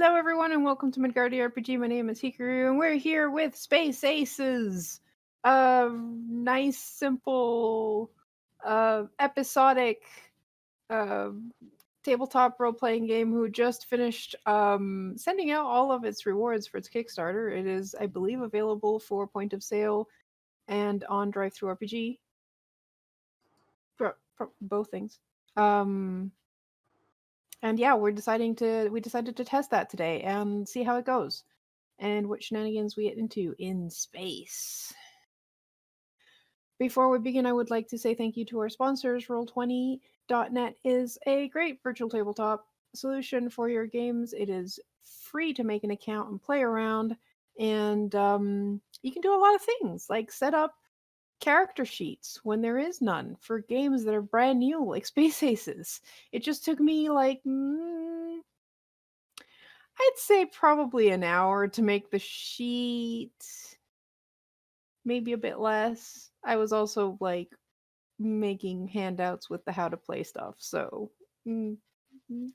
Hello, everyone, and welcome to Midgardi RPG. My name is Hikaru, and we're here with Space Aces. A nice, simple, episodic uh, tabletop role-playing game who just finished sending out all of its rewards for its Kickstarter. It is, I believe, available for point of sale and on Drive-Thru RPG. Both things. And yeah, we decided to test that today and see how it goes and what shenanigans we get into in space. Before we begin, I would like to say thank you to our sponsors. Roll20.net is a great virtual tabletop solution for your games. It is free to make an account and play around, and you can do a lot of things like set up character sheets when there is none for games that are brand new like Space Aces. It just took me like I'd say probably an hour to make the sheet, maybe a bit less. I was also like making handouts with the how to play stuff. So,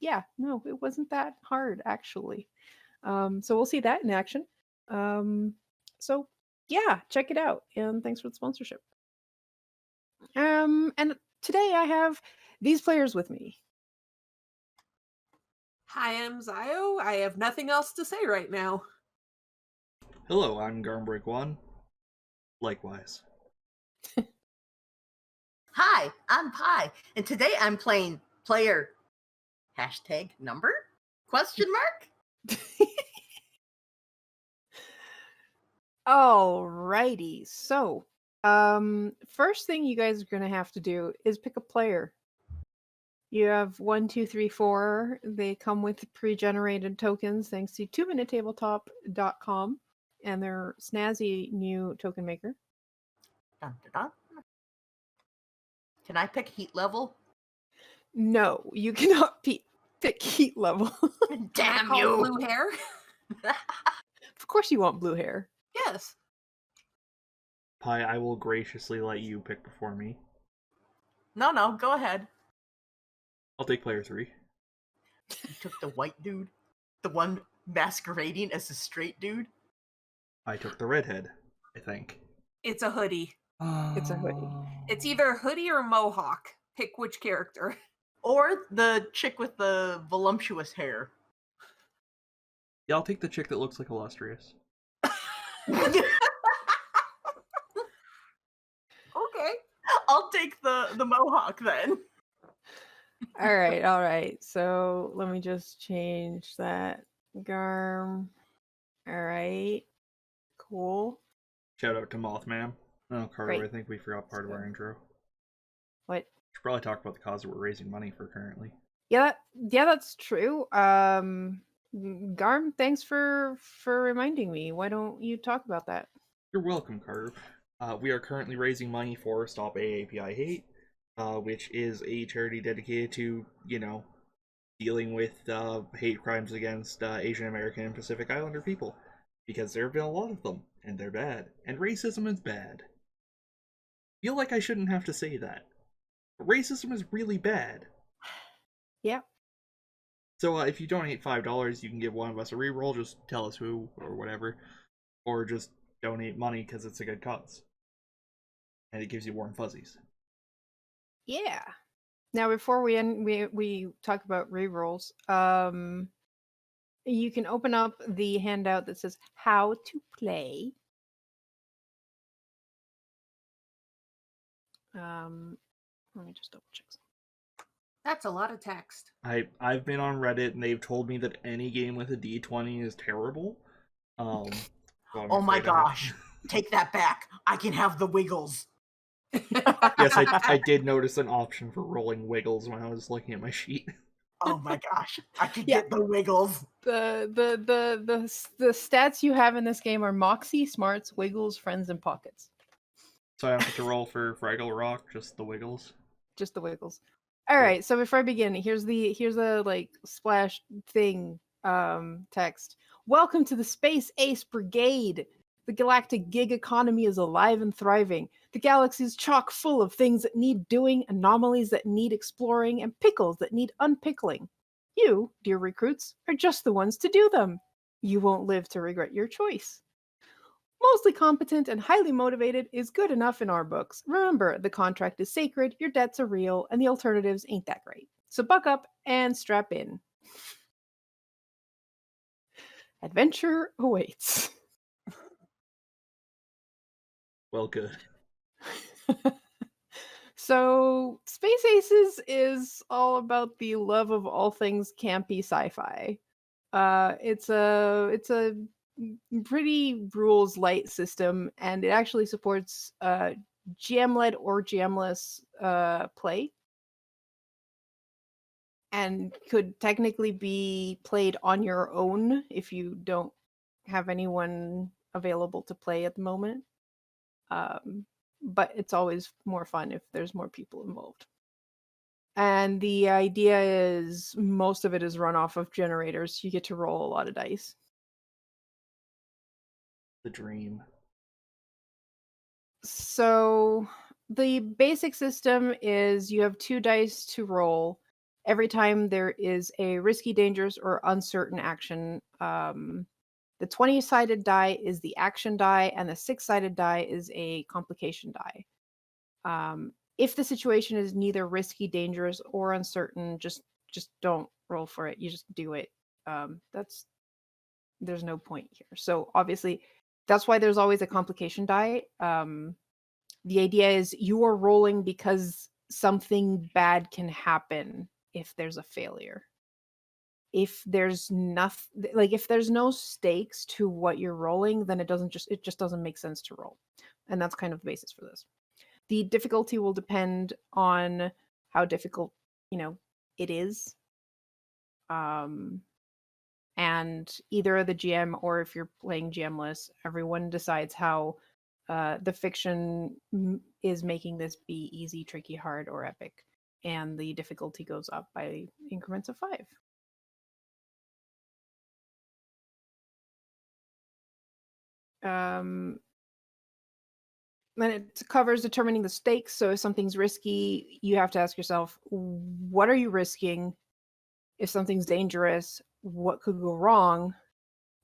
yeah, no, it wasn't that hard actually. So we'll see that in action. So yeah, check it out, and thanks for the sponsorship. And today I have these players with me. Hi, I'm Zio. I have nothing else to say right now. Hello, I'm Garm 1. Likewise. Hi, I'm Pi, and today I'm playing player #number? Question mark? Alrighty, so first thing you guys are gonna have to do is pick a player. You have 1, 2, 3, 4. They come with pre-generated tokens thanks to 2minutetabletop.com and their snazzy new token maker. Dun, dun, dun. Can I pick heat level? No, you cannot pick heat level. Damn Call you! blue hair? Of course you want blue hair. Yes. Pi, I will graciously let you pick before me. No, go ahead. I'll take player 3. You took the white dude? The one masquerading as a straight dude? I took the redhead, I think. It's a hoodie. It's a hoodie. It's either hoodie or mohawk. Pick which character. Or the chick with the voluptuous hair? Yeah, I'll take the chick that looks like Illustrious. Okay. I'll take the mohawk then. All right. So let me just change that. Garm. All right. Cool. Shout out to Mothman. Oh, Carter, Great. I think we forgot part of our intro. What? Should probably talk about the cause that we're raising money for currently. Yeah, that's true. Garm, thanks for reminding me. Why don't you talk about that? You're welcome, Carter. We are currently raising money for Stop AAPI Hate, which is a charity dedicated to, dealing with hate crimes against Asian American and Pacific Islander people. Because there have been a lot of them, and they're bad. And racism is bad. I feel like I shouldn't have to say that. But racism is really bad. Yeah. So if you donate $5, you can give one of us a reroll. Just tell us who or whatever. Or just donate money because it's a good cause. And it gives you warm fuzzies. Yeah. Now, before we end, we talk about rerolls. You can open up the handout that says "How to Play." Let me just double check. That's a lot of text. I've been on Reddit and they've told me that any game with a D20 is terrible. So oh my gosh! Take that back. I can have the wiggles. Yes, I did notice an option for rolling wiggles when I was looking at my sheet. Oh my gosh! I can get the wiggles. The stats you have in this game are Moxie, Smarts, Wiggles, Friends, and Pockets. So I don't have to roll for Fraggle Rock, just the wiggles. Just the wiggles. All right. So before I begin, here's a like splash thing text. Welcome to the Space Ace Brigade. The galactic gig economy is alive and thriving. The galaxy is chock full of things that need doing, anomalies that need exploring, and pickles that need unpickling. You, dear recruits, are just the ones to do them. You won't live to regret your choice. Mostly competent and highly motivated is good enough in our books. Remember, the contract is sacred, your debts are real, and the alternatives ain't that great. So buck up and strap in. Adventure awaits. Well, good. So, Space Aces is all about the love of all things campy sci-fi. It's a pretty rules light system, and it actually supports GM-led or GM-less play, and could technically be played on your own if you don't have anyone available to play at the moment. But it's always more fun if there's more people involved. And the idea is most of it is run off of generators. You get to roll a lot of dice. The dream. So the basic system is you have 2 dice to roll. Every time there is a risky, dangerous, or uncertain action, the 20-sided die is the action die, and the 6-sided die is a complication die. If the situation is neither risky, dangerous, or uncertain, just don't roll for it. You just do it. There's no point here. So obviously, that's why there's always a complication die. The idea is you are rolling because something bad can happen if there's a failure. If there's nothing, like if there's no stakes to what you're rolling, then it just doesn't make sense to roll. And that's kind of the basis for this. The difficulty will depend on how difficult, it is. And either the GM, or if you're playing GMless, everyone decides how the fiction is making this be easy, tricky, hard, or epic. And the difficulty goes up by increments of 5. Then it covers determining the stakes. So if something's risky, you have to ask yourself, what are you risking? If something's dangerous, what could go wrong?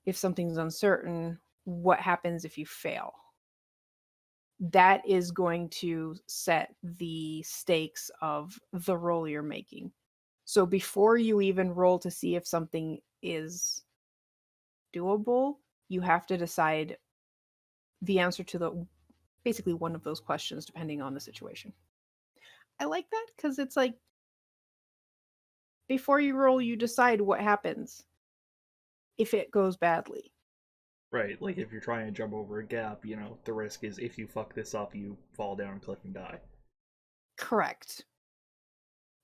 If something's uncertain, what happens if you fail? That is going to set the stakes of the roll you're making. So before you even roll to see if something is doable, you have to decide the answer to basically one of those questions, depending on the situation. I like that because it's like, before you roll, you decide what happens if it goes badly. Right, like if you're trying to jump over a gap, the risk is if you fuck this up, you fall down a cliff and die. Correct.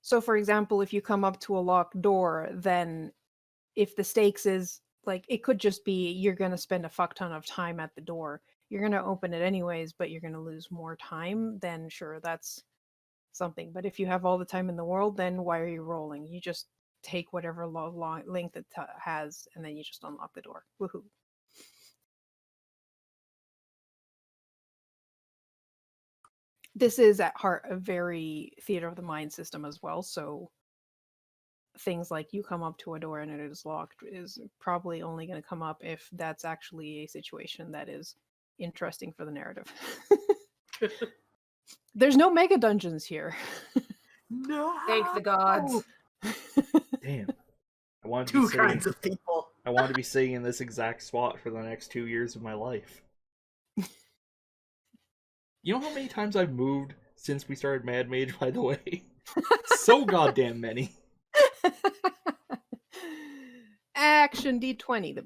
So, for example, if you come up to a locked door, then if the stakes is like, it could just be you're going to spend a fuck ton of time at the door. You're going to open it anyways, but you're going to lose more time, then sure, that's something. But if you have all the time in the world, then why are you rolling? You just take whatever length it has, and then you just unlock the door. Woohoo. This is at heart a very theater of the mind system as well. So things like you come up to a door and it is locked is probably only going to come up if that's actually a situation that is interesting for the narrative. There's no mega dungeons here. No. Thank the gods. Damn. I wanted to Two be sitting, kinds of people. I wanted to be sitting in this exact spot for the next 2 years of my life. You know how many times I've moved since we started Mad Mage, by the way? So goddamn many. Action D20.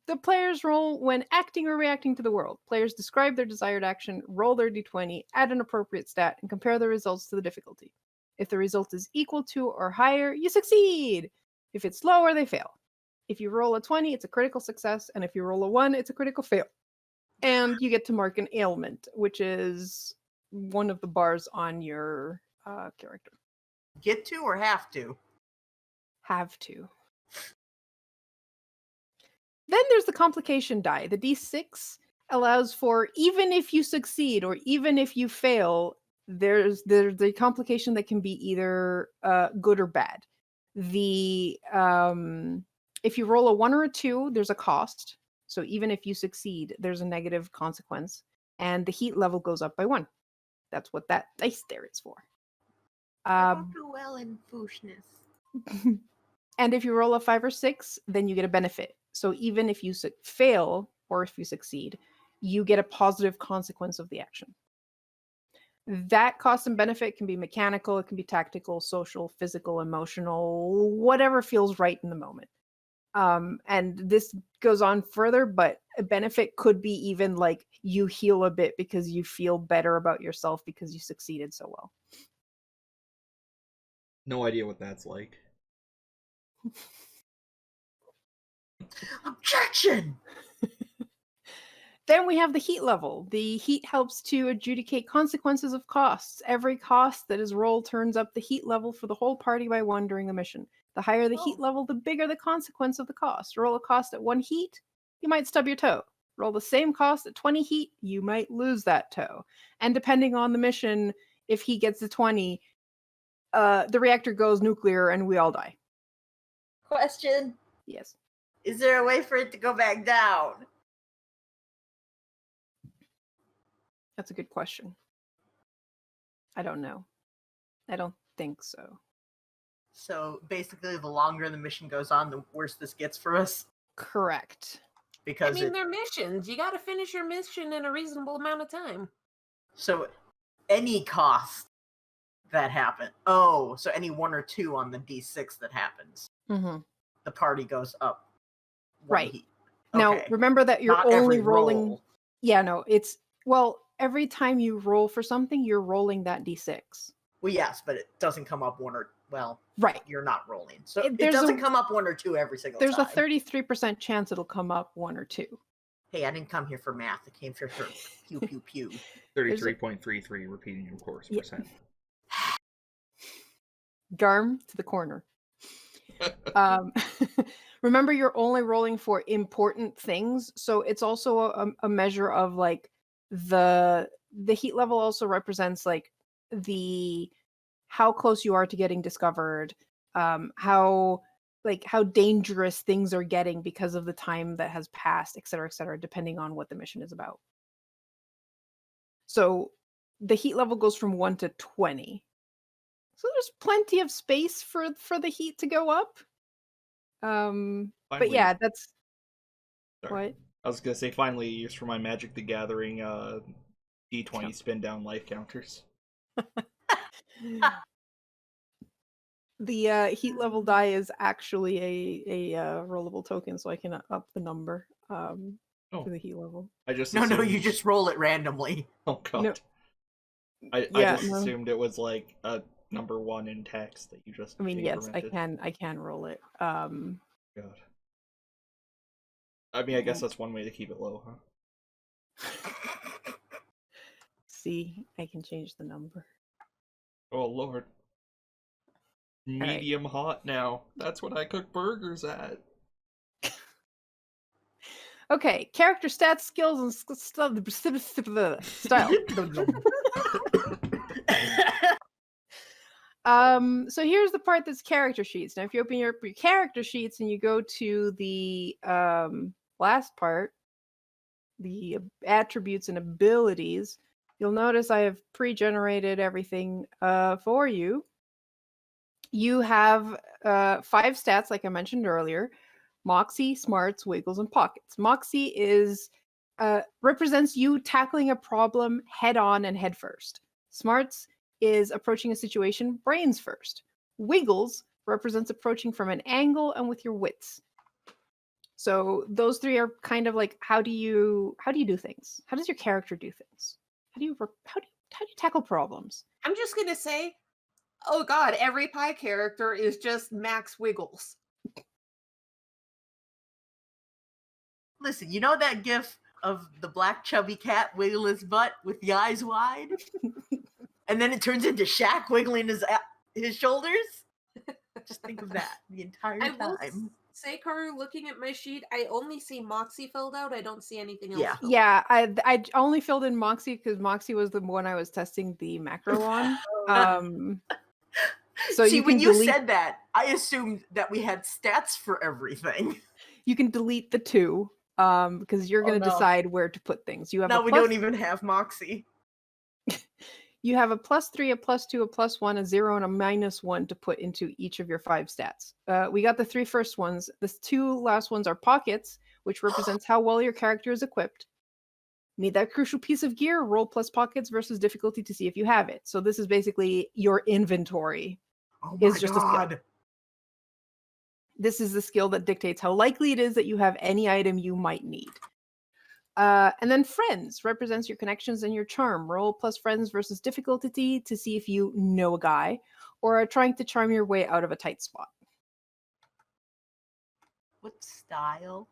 The players roll when acting or reacting to the world. Players describe their desired action, roll their D20, add an appropriate stat, and compare the results to the difficulty. If the result is equal to or higher, you succeed. If it's lower, they fail. If you roll a 20, it's a critical success, and if you roll a 1, it's a critical fail. And you get to mark an ailment, which is one of the bars on your character. Get to or have to? Have to. Then there's the complication die. The D6 allows for, even if you succeed or even if you fail, there's the complication that can be either good or bad. the if you roll a 1 or a 2, there's a cost. So even if you succeed, there's a negative consequence, and the heat level goes up by 1. That's what that dice there is for. I don't do well in foolishness. And if you roll a 5 or 6, then you get a benefit. So even if you fail or if you succeed, you get a positive consequence of the action. That cost and benefit can be mechanical, it can be tactical, social, physical, emotional, whatever feels right in the moment. And this goes on further, but a benefit could be even like you heal a bit because you feel better about yourself because you succeeded so well. No idea what that's like. Objection! Then we have the heat level. The heat helps to adjudicate consequences of costs. Every cost that is rolled turns up the heat level for the whole party by 1 during the mission. The higher the heat level, the bigger the consequence of the cost. Roll a cost at 1 heat, you might stub your toe. Roll the same cost at 20 heat, you might lose that toe. And depending on the mission, if he gets the 20, the reactor goes nuclear and we all die. Question. Yes. Is there a way for it to go back down? That's a good question. I don't know. I don't think so. So basically, the longer the mission goes on, the worse this gets for us. Correct. Because they're missions. You got to finish your mission in a reasonable amount of time. So any cost that happen. Oh, so any 1 or 2 on the D6 that happens, the party goes up. Right. Heat. Now, Okay. remember that you're Not only every rolling. roll. Yeah, no, it's. Well, every time you roll for something, you're rolling that D6. Well, yes, but it doesn't come up 1 or. Well, right. You're not rolling. So it doesn't come up 1 or 2 every single time. There's a 33% chance it'll come up 1 or 2. Hey, I didn't come here for math. I came here for pew, pew, pew. 33.33, repeating your course percent. Garm to the corner. Remember, you're only rolling for important things, so it's also a measure of like the heat level also represents like the how close you are to getting discovered, how dangerous things are getting because of the time that has passed, et cetera, depending on what the mission is about. So the heat level goes from 1 to 20. So there's plenty of space for the heat to go up. But yeah, that's what I was gonna say. Finally, used for my Magic the Gathering D20 spin down life counters. The heat level die is actually a rollable token, so I can up the number for the heat level. I just no, you just roll it randomly. Oh god, no. I just assumed it was like a number 1 in text that you just. I mean, yes, I can roll it. God. I mean, I guess that's one way to keep it low, huh? See, I can change the number. Oh lord. Medium hot now. That's what I cook burgers at. Okay, character stats, skills, and style. So here's the part that's character sheets. Now, if you open your character sheets and you go to the last part, the attributes and abilities, you'll notice I have pre-generated everything for you. You have 5 stats, like I mentioned earlier: Moxie, Smarts, Wiggles, and Pockets. Moxie is represents you tackling a problem head on and head first. Smarts is approaching a situation brains first. Wiggles represents approaching from an angle and with your wits. So those 3 are kind of like how do you do things? How does your character do things? How do you tackle problems? I'm just gonna say, oh god, every pie character is just Max Wiggles. Listen, you know that gif of the black chubby cat wiggling his butt with the eyes wide? And then it turns into Shaq wiggling his shoulders? Just think of that the entire time. I will say, Karu, looking at my sheet, I only see Moxie filled out. I don't see anything else. Yeah, I only filled in Moxie because Moxie was the one I was testing the macro on. So See, you can when you delete, said that, I assumed that we had stats for everything. you can delete the 2 because you're Oh, going to no. decide where to put things. You have Now a we plus, don't even have Moxie. you have a +3, a +2, a +1, a 0, and a -1 to put into each of your 5 stats. We got the 3 first ones. The 2 last ones are pockets, which represents how well your character is equipped. Need that crucial piece of gear? Roll plus pockets versus difficulty to see if you have it. So this is basically your inventory. Oh my Is just a skill. god. This is the skill that dictates how likely it is that you have any item you might need. And then friends represents your connections and your charm. Roll plus friends versus difficulty to see if you know a guy or are trying to charm your way out of a tight spot. What style?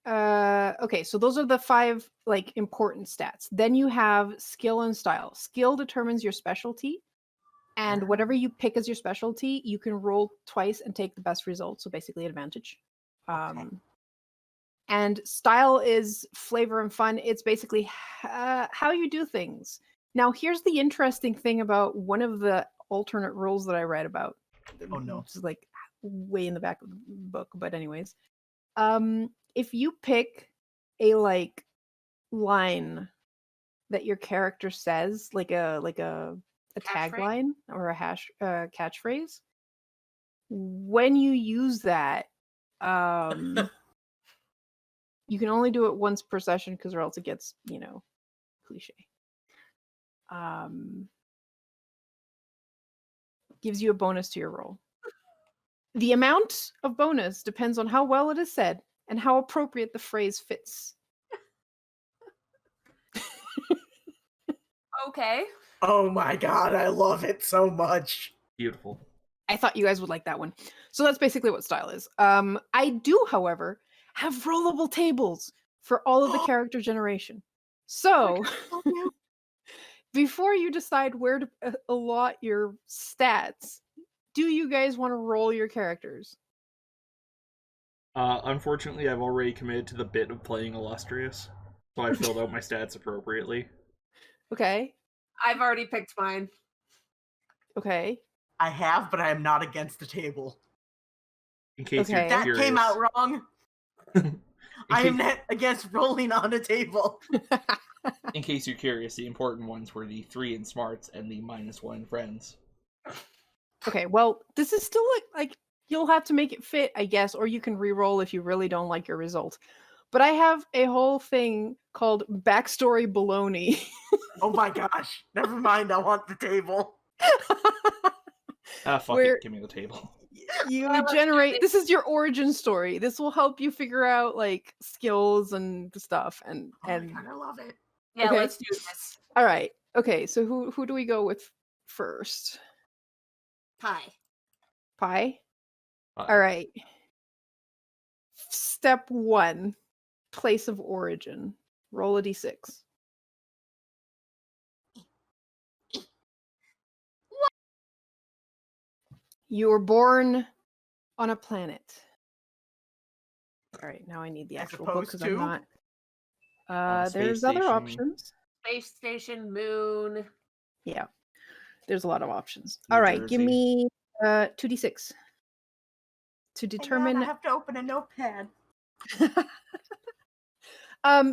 Okay, so those are the 5 like important stats. Then you have skill and style. Skill determines your specialty, and whatever you pick as your specialty, you can roll twice and take the best result. So basically, advantage. Okay. And style is flavor and fun. It's basically how you do things. Now, here's the interesting thing about one of the alternate rules that I read about. Oh, no. This is like way in the back of the book, but anyways. If you pick a like line that your character says, like a Catchphrase? tagline or a catchphrase, when you use that, you can only do it once per session because or else it gets, cliche. Gives you a bonus to your roll. The amount of bonus depends on how well it is said and how appropriate the phrase fits. Okay. Oh my god, I love it so much. Beautiful. I thought you guys would like that one. So that's basically what style is. I do, however, have rollable tables for all of the character generation. So before you decide where to allot your stats, do you guys want to roll your characters? Unfortunately, I've already committed to the bit of playing illustrious, so I filled out my stats appropriately. Okay. I've already picked mine. Okay. I have, but I am not against the table. In case Okay. you're That curious, came out wrong. I am case- not against rolling on a table. in case you're curious, the important ones were the 3 in smarts and the -1 in friends. Okay, well, this is still like you'll have to make it fit, I guess, or you can re-roll if you really don't like your result. But I have a whole thing called backstory baloney. Oh my gosh. Never mind, I want the table. Fuck Where it, give me the table. you let's do generate it. this is your origin story. This will help you figure out like skills and stuff and Oh my god, I love it. Yeah, Okay. let's do this. all right. Okay, so who do we go with first? Pie. Pie? All right. Step 1, place of origin. Roll a d6. You were born on a planet. All right, now I need the As actual book opposed because I'm to? not. On a space There's other station. options. Space station, moon. Yeah, there's a lot of options. New All right, give Jersey. me 2d6 to Hang on, determine. I have to open a notepad.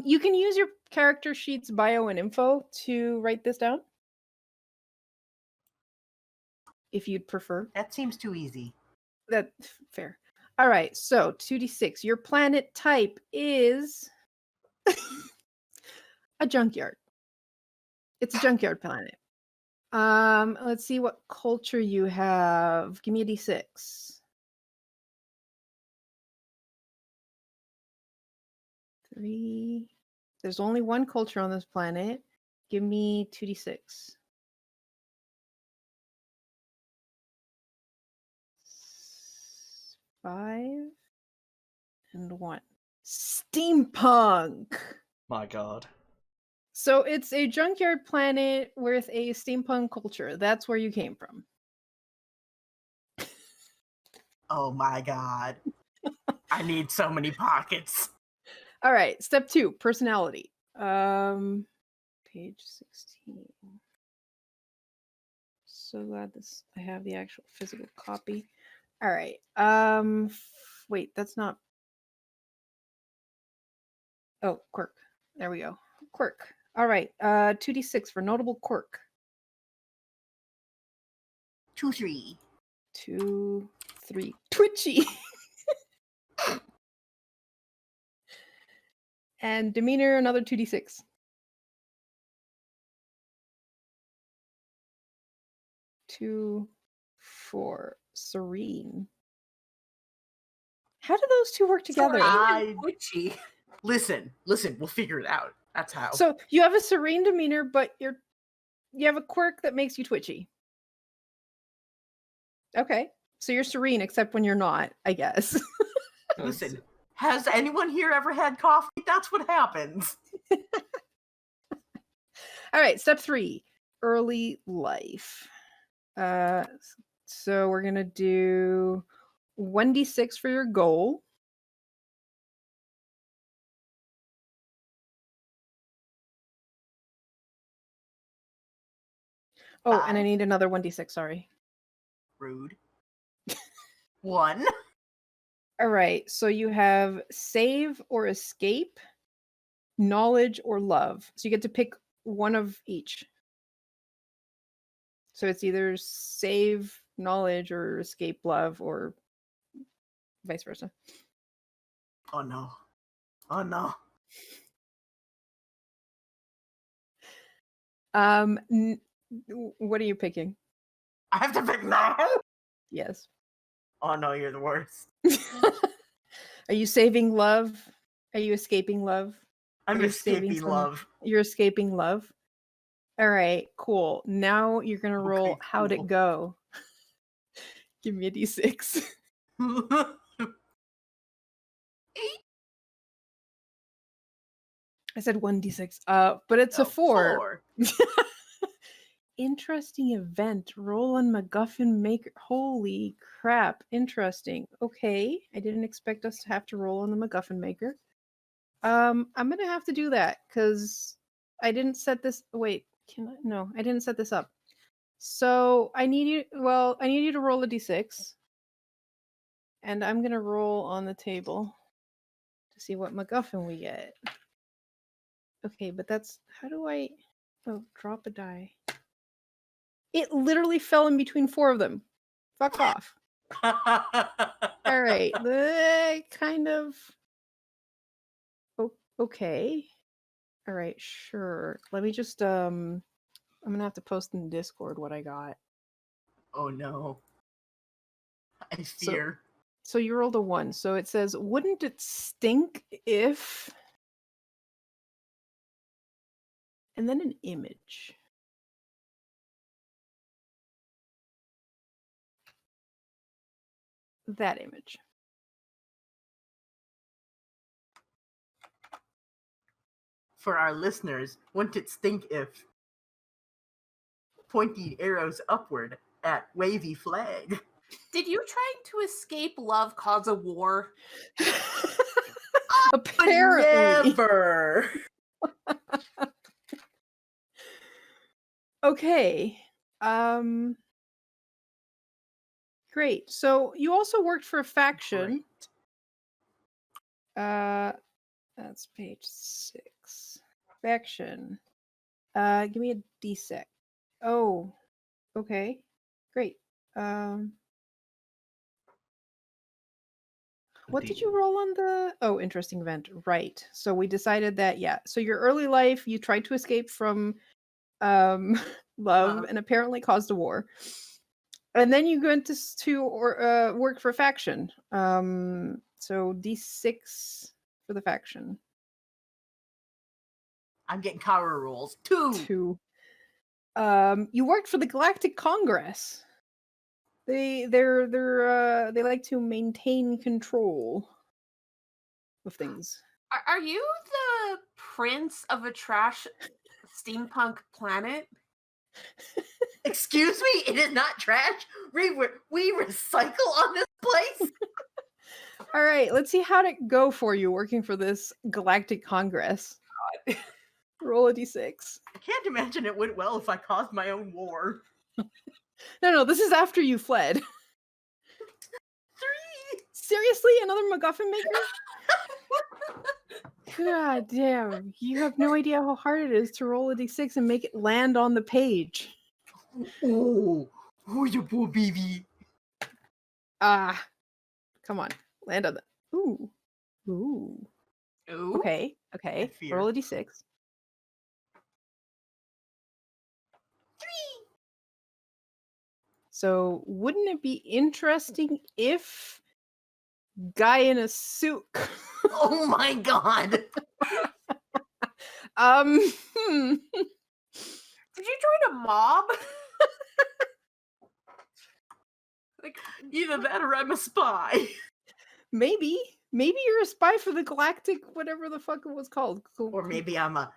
You can use your character sheet's bio and info to write this down, if you'd prefer. That seems too easy. That fair. All right, so 2d6. Your planet type is a junkyard. It's a junkyard planet. Let's see what culture you have. Give me a d6. 3. There's only one culture on this planet. Give me 2d6. 5 and 1. Steampunk. My god. So it's a junkyard planet with a steampunk culture. That's where you came from. Oh my god. I need so many pockets. All right, step 2, personality. page 16. So glad I have the actual physical copy. All right. Wait, that's not. Oh, quirk. There we go. Quirk. All right. 2d6 for notable quirk. 2, 3. 2, 3. Twitchy. And demeanor, another 2d6. 2, 4. Serene. How do those two work together? Serene and Twitchy. Listen, we'll figure it out. That's how. So you have a serene demeanor, but you have a quirk that makes you twitchy. Okay. So you're serene except when you're not, I guess. Listen, has anyone here ever had coffee? That's what happens. All right, step 3, early life. So we're gonna do 1d6 for your goal. Oh, and I 5. need another 1d6, sorry. Rude. 1. All right, so you have save or escape, knowledge or love. So you get to pick one of each. So it's either save knowledge or escape love or vice versa. Oh no. Oh no. What are you picking? I have to pick now? Yes. Oh no, you're the worst. Are you saving love? Are you escaping love? I'm Are you saving escaping love. You're escaping love? All right, cool. Now you're going to roll Okay, how'd cool. it go? Give me a d6. 8. I said 1d6. But it's a 4. 4. Interesting event. Roll on MacGuffin Maker. Holy crap. Interesting. Okay. I didn't expect us to have to roll on the MacGuffin Maker. I'm gonna have to do that because I didn't set this. Wait, no, I didn't set this up. So I need you. Well, I need you to roll a d6, and I'm gonna roll on the table to see what MacGuffin we get. Okay, but that's how do I? Oh, drop a die. It literally fell in between 4 of them. Fuck off. All right, kind of. Okay. All right, sure. Let me just I'm gonna have to post in Discord what I got. Oh no. I fear. So you rolled a 1. So it says, wouldn't it stink if... And then an image. That image. For our listeners, wouldn't it stink if pointing arrows upward at wavy flag? Did you trying to escape love cause a war? Apparently. Never. Okay. Great. So you also worked for a faction. Great. That's page 6. Faction. Give me a d6. Oh, okay. Great. What did you roll on the... Oh, interesting event. Right. So we decided that, yeah. So your early life, you tried to escape from love and apparently caused a war. And then you went to work for a faction. So d6 for the faction. I'm getting power rolls. 2. 2. You worked for the Galactic Congress. They like to maintain control of things. Are you the prince of a trash steampunk planet? Excuse me, it is not trash. We recycle on this place. All right, let's see how it go for you working for this Galactic Congress. God. Roll a d6. can't imagine it went well if I caused my own war. No, this is after you fled. 3. Seriously? Another MacGuffin maker? God damn. You have no idea how hard it is to roll a d6 and make it land on the page. Oh, you poor baby. Ah. Come on. Land on the... Ooh. Ooh. Okay. fear. Roll a d6. 3. So, wouldn't it be interesting if guy in a suit? Oh my god. Hmm. Did you join a mob? Like, Either that or I'm a spy. Maybe you're a spy for the galactic, whatever the fuck it was called. Or maybe I'm a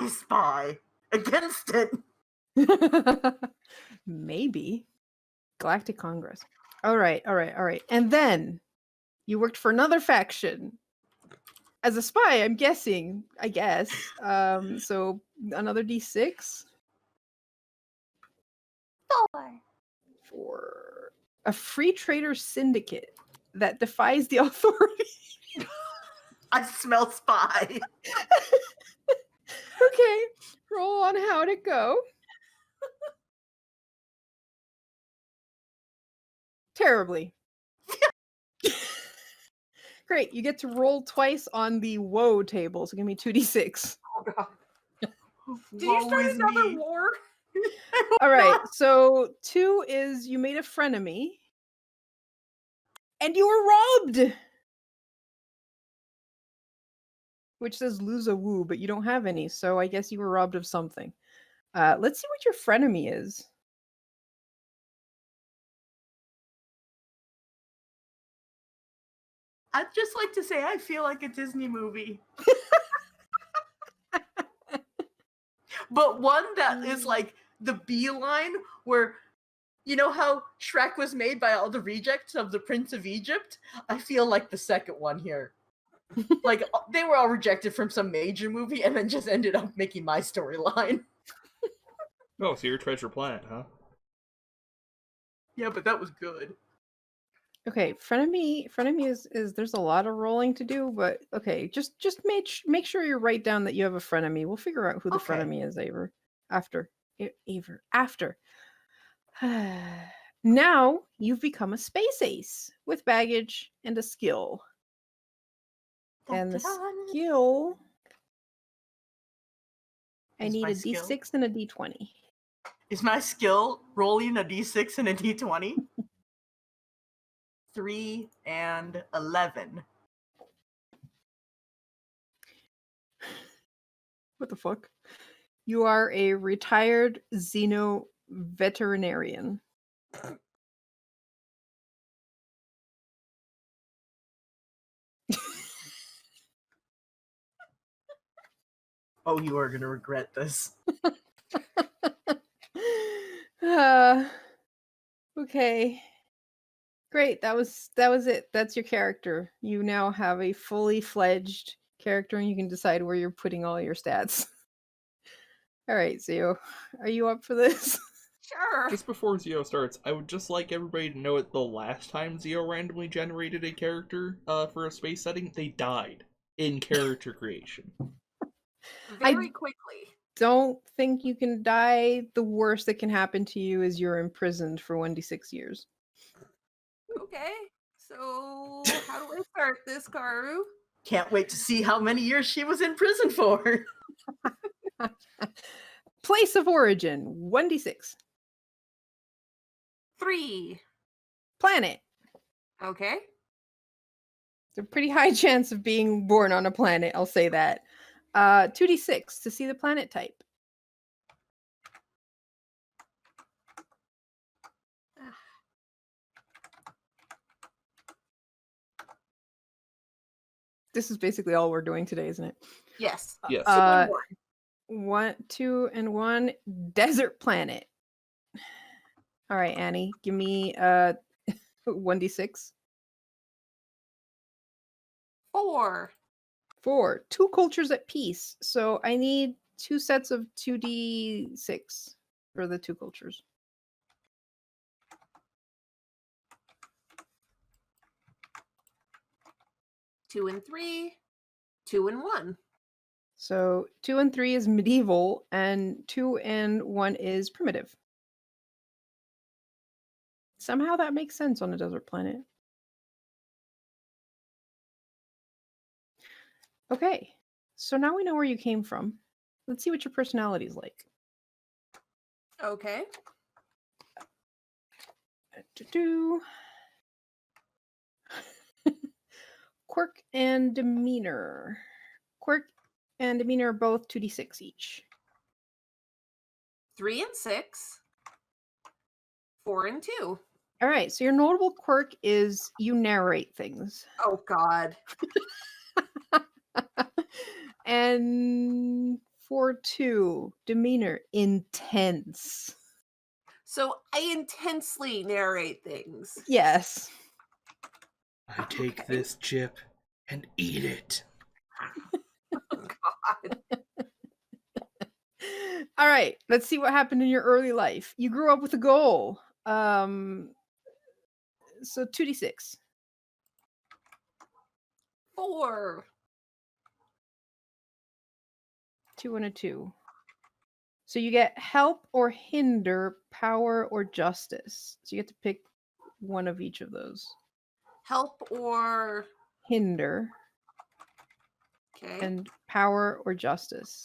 spy against it. Maybe Galactic Congress. All right. And then you worked for another faction as a spy. I'm guessing. I guess. So another d6 4. for a free trader syndicate that defies the authority. I smell spy. Okay, roll on how'd it go. Terribly. Great, you get to roll twice on the woe table, so give me 2d6. Oh god. Did you Woe start is another me. war? All right, so 2 is you made a frenemy, and you were robbed! Which says lose a woo, but you don't have any, so I guess you were robbed of something. Let's see what your frenemy is. I'd just like to say I feel like a Disney movie. But one that is like the beeline where, you know how Shrek was made by all the rejects of the Prince of Egypt? I feel like the second one here. Like, they were all rejected from some major movie and then just ended up making my storyline. Oh, so you're Treasure Planet, huh? Yeah, but that was good. Okay, frenemy is there's a lot of rolling to do, but okay, just make sure you write down that you have a frenemy. We'll figure out who the Okay. frenemy is after. Now you've become a space ace with baggage and a skill. And the Dun-dun. skill, I Is need my a skill? d6 and a d20. Is my skill rolling a d6 and a d20? 3 and 11. What the fuck? You are a retired xeno veterinarian. Oh, you are gonna regret this. Okay. Great. That was it. That's your character. You now have a fully fledged character and you can decide where you're putting all your stats. All right, Zio. Are you up for this? Sure. Just before Zio starts, I would just like everybody to know that the last time Zio randomly generated a character for a space setting, they died in character creation. Very quickly. Don't think you can die. The worst that can happen to you is you're imprisoned for 1d6 years. Okay. So, how do I start this, Karu? Can't wait to see how many years she was in prison for. Place of origin, 1d6. 3. Planet. Okay. It's a pretty high chance of being born on a planet, I'll say that. 2d6 to see the planet type. This is basically all we're doing today, isn't it? Yes. Yes. 2 and 1. 1, 2, and 1. Desert planet. All right, Annie, give me 1d6. 4. 4. 2 cultures at peace. So I need 2 sets of 2d6 for the 2 cultures. Two and 3, 2 and 1. So 2 and 3 is medieval, and 2 and 1 is primitive. Somehow that makes sense on a desert planet. Okay, so now we know where you came from. Let's see what your personality is like. Okay. Do-do. Quirk and demeanor. Quirk and demeanor are both 2d6 each. 3 and 6, 4 and 2. All right, so your notable quirk is you narrate things. Oh God. And for 2, demeanor, intense. So I intensely narrate things. Yes. I take this chip and eat it. God. All right, let's see what happened in your early life. You grew up with a goal. So 2d6. 4. 2 and a 2. So you get help or hinder, power or justice. So you get to pick one of each of those. Help or Hinder okay. and power or justice.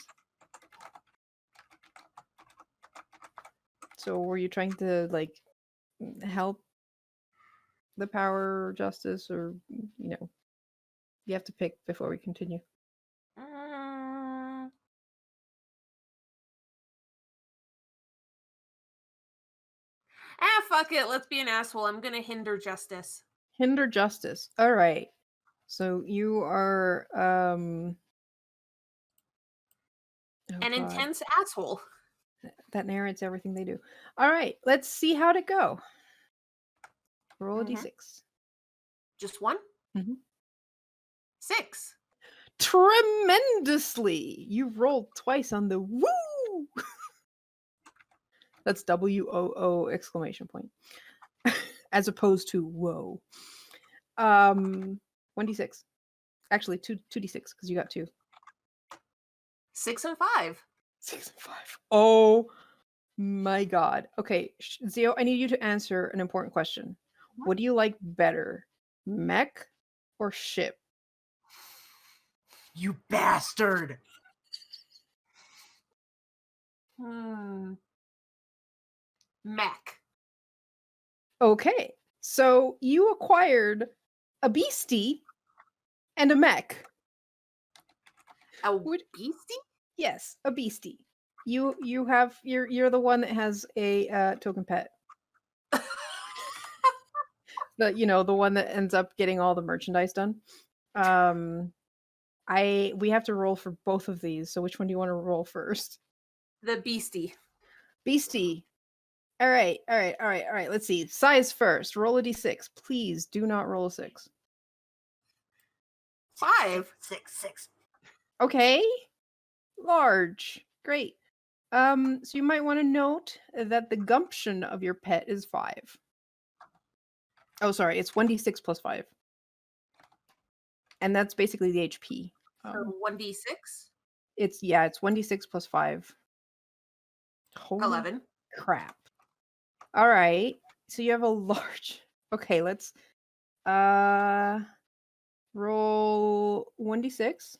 So were you trying to like help the power or justice, or you have to pick before we continue. Fuck it. Let's be an asshole. I'm gonna hinder justice. Hinder justice. All right. So you are An God. intense asshole. That narrates everything they do. All right, let's see how'd it go. Roll a Mhm. d6. Just one? Mhm. 6. Tremendously. You rolled twice on the woo. That's WOO exclamation point. As opposed to whoa. 1d6. Actually, 2d6 because you got 2. 6 and 5. 6 and 5. Oh my God. Okay, Zio, I need you to answer an important question. What do you like better, mech or ship? You bastard! Mech. Okay, so you acquired a beastie and a mech. A Would- beastie? Yes, a beastie. You're the one that has a token pet. The one that ends up getting all the merchandise done. We have to roll for both of these. So which one do you want to roll first? The beastie. Beastie. All right. Let's see. Size first. Roll a d6. Please do not roll a 6. 5. 6. Okay. Large. Great. So you might want to note that the gumption of your pet is 5. Oh, sorry. It's 1d6 plus 5. And that's basically the HP. So 1d6? It's 1d6 plus 5. Holy 11. crap. All right. So you have a large. Okay, let's roll 1d6.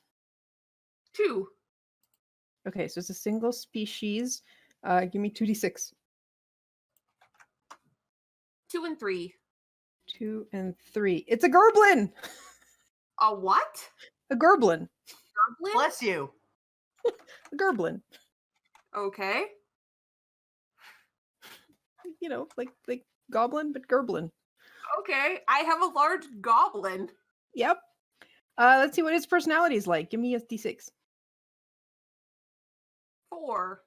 2. Okay, so it's a single species. Give me 2d6. 2 and 3. 2 and 3. It's a gerblin. A what? A gerblin. Goblin? Bless you. A gerblin. Okay. Like goblin, but gerblin. Okay. I have a large goblin. Yep. Let's see what his personality is like. Give me a d6. 4.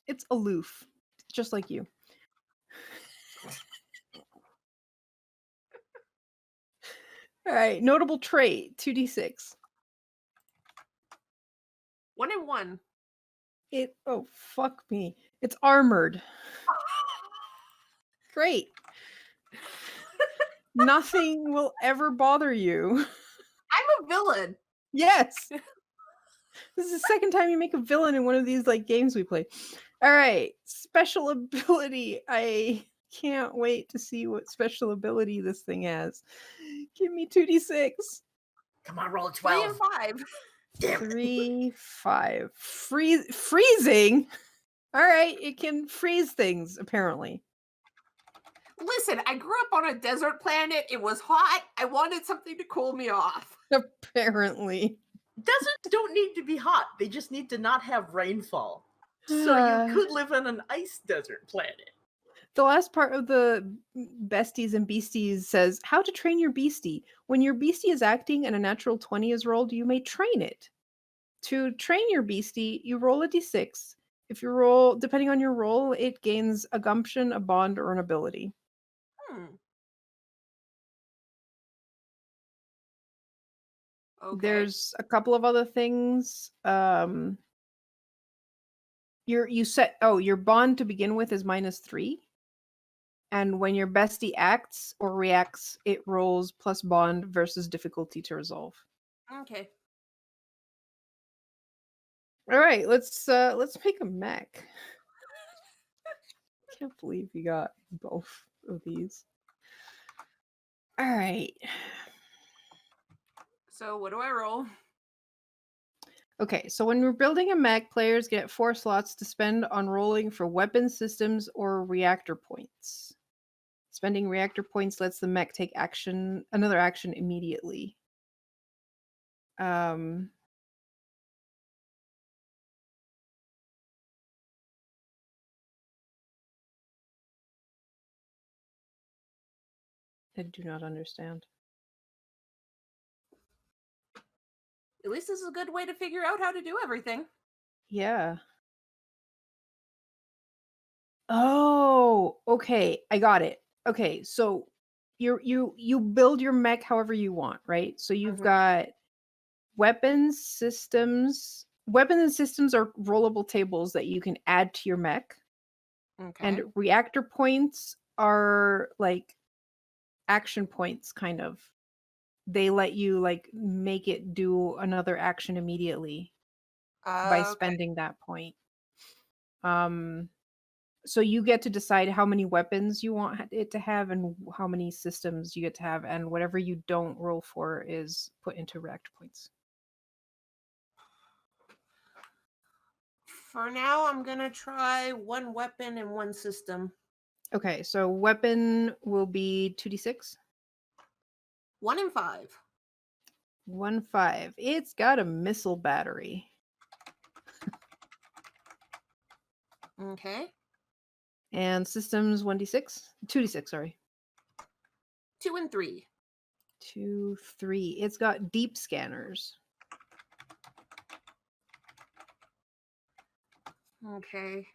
It's aloof, just like you. All right. Notable trait. 2d6. 1 and 1. Oh, fuck me. It's armored. Great. Nothing will ever bother you. I'm a villain. Yes. This is the second time you make a villain in one of these like games we play. All right, special ability. I can't wait to see what special ability this thing has. Give me 2d6. Come on, roll 3 12. and 5. Damn it. 3, 5. Freezing. All right, it can freeze things apparently. Listen, I grew up on a desert planet. It was hot. I wanted something to cool me off. Apparently. Deserts don't need to be hot. They just need to not have rainfall. So you could live on an ice desert planet. The last part of the besties and beasties says how to train your beastie. When your beastie is acting and a natural 20 is rolled, you may train it. To train your beastie, you roll a d6. If you roll, depending on your roll, it gains a gumption, a bond, or an ability. Okay. There's a couple of other things. Your bond to begin with is -3. And when your bestie acts or reacts, it rolls plus bond versus difficulty to resolve. Okay. All right, let's make a mech. Can't believe you got both of these. All right. So what do I roll? Okay, so when we're building a mech, players get 4 slots to spend on rolling for weapon systems or reactor points. Spending reactor points lets the mech take another action immediately. I do not understand. At least this is a good way to figure out how to do everything. Yeah. Oh, okay. I got it. Okay, so you build your mech however you want, right? So you've got weapons systems. Weapons and systems are rollable tables that you can add to your mech. Okay. And reactor points are like action points, kind of. They let you like make it do another action immediately by spending that point. So you get to decide how many weapons you want it to have and how many systems you get to have, and whatever you don't roll for is put into reactor points. For now, I'm gonna try 1 weapon and 1 system. Okay, so weapon will be 2d6. 1 and 5. 1, 5. It's got a missile battery. Okay. And systems 1d6? 2d6, sorry. 2 and 3. 2, 3. It's got deep scanners. Okay.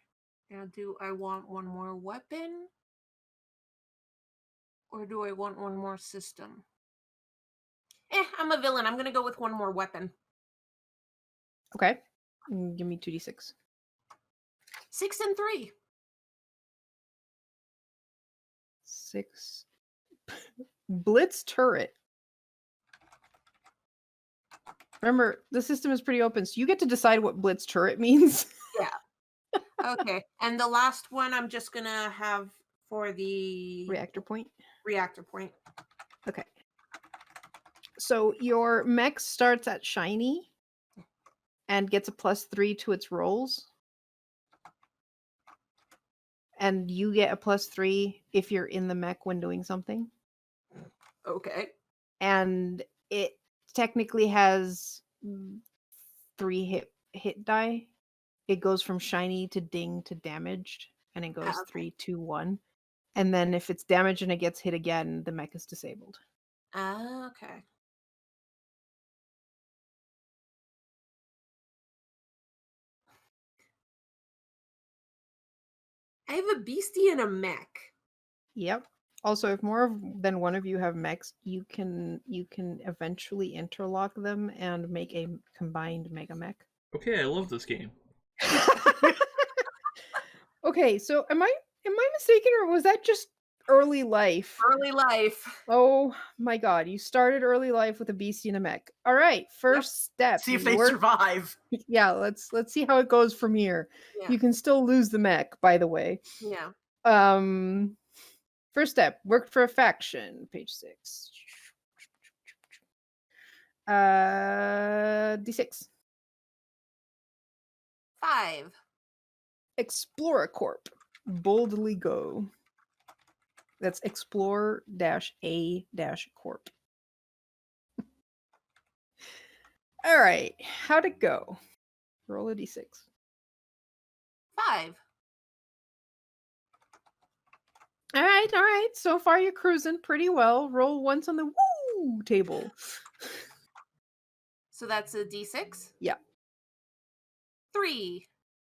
Now, do I want 1 more weapon? Or do I want 1 more system? I'm a villain. I'm gonna go with 1 more weapon. Okay. Give me 2d6. 6 and 3. 6. Blitz turret. Remember, the system is pretty open, so you get to decide what blitz turret means. Yeah. Okay. And the last one I'm just gonna have for the Reactor point. reactor point. Okay. So your mech starts at shiny and gets a +3 to its rolls. And you get a +3 if you're in the mech when doing something. Okay. And it technically has 3 hit die. It goes from shiny to ding to damaged, and it goes 3, 2, 1. And then if it's damaged and it gets hit again, the mech is disabled. Okay. I have a beastie and a mech. Yep. Also, if more than one of you have mechs, you can eventually interlock them and make a combined mega mech. Okay, I love this game. Okay, so am I mistaken, or was that just early life? Early life. Oh my god, you started early life with a beastie and a mech. All right, first step. See if you they work- survive. Yeah, let's see how it goes from here. Yeah. You can still lose the mech, by the way. Yeah. First step, worked for a faction, page 6. D6. 5. Explore Corp. Boldly go. That's explore-a-corp. All right, how'd it go? Roll a d6. 5. All right. So far, you're cruising pretty well. Roll once on the woo table. So that's a D6? Yeah. 3.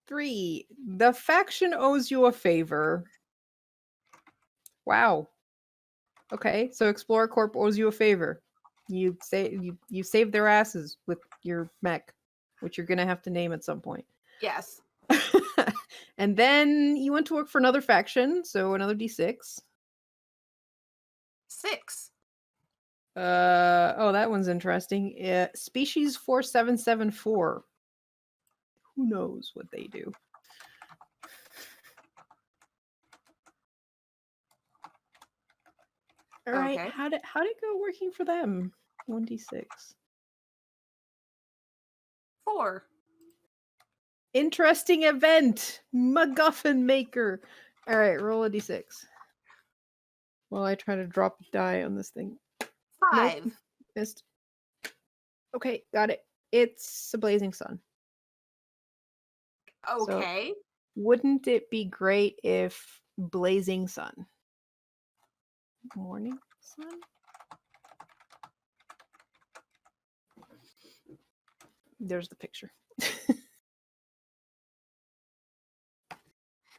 3. The faction owes you a favor. Wow. Okay, so Explorer Corp owes you a favor. You saved their asses with your mech, which you're gonna have to name at some point. Yes. And then you went to work for another faction, so another d6. 6. Oh, that one's interesting. Species 4774. Who knows what they do? All right, Okay. how'd it go working for them? 1d6. 4. Interesting event. MacGuffin maker. All right, roll a d6. Well, I try to drop a die on this thing. 5. Nope, missed. Okay, got it. It's a blazing sun. Okay. Wouldn't it be great if blazing sun? Morning sun? There's the picture.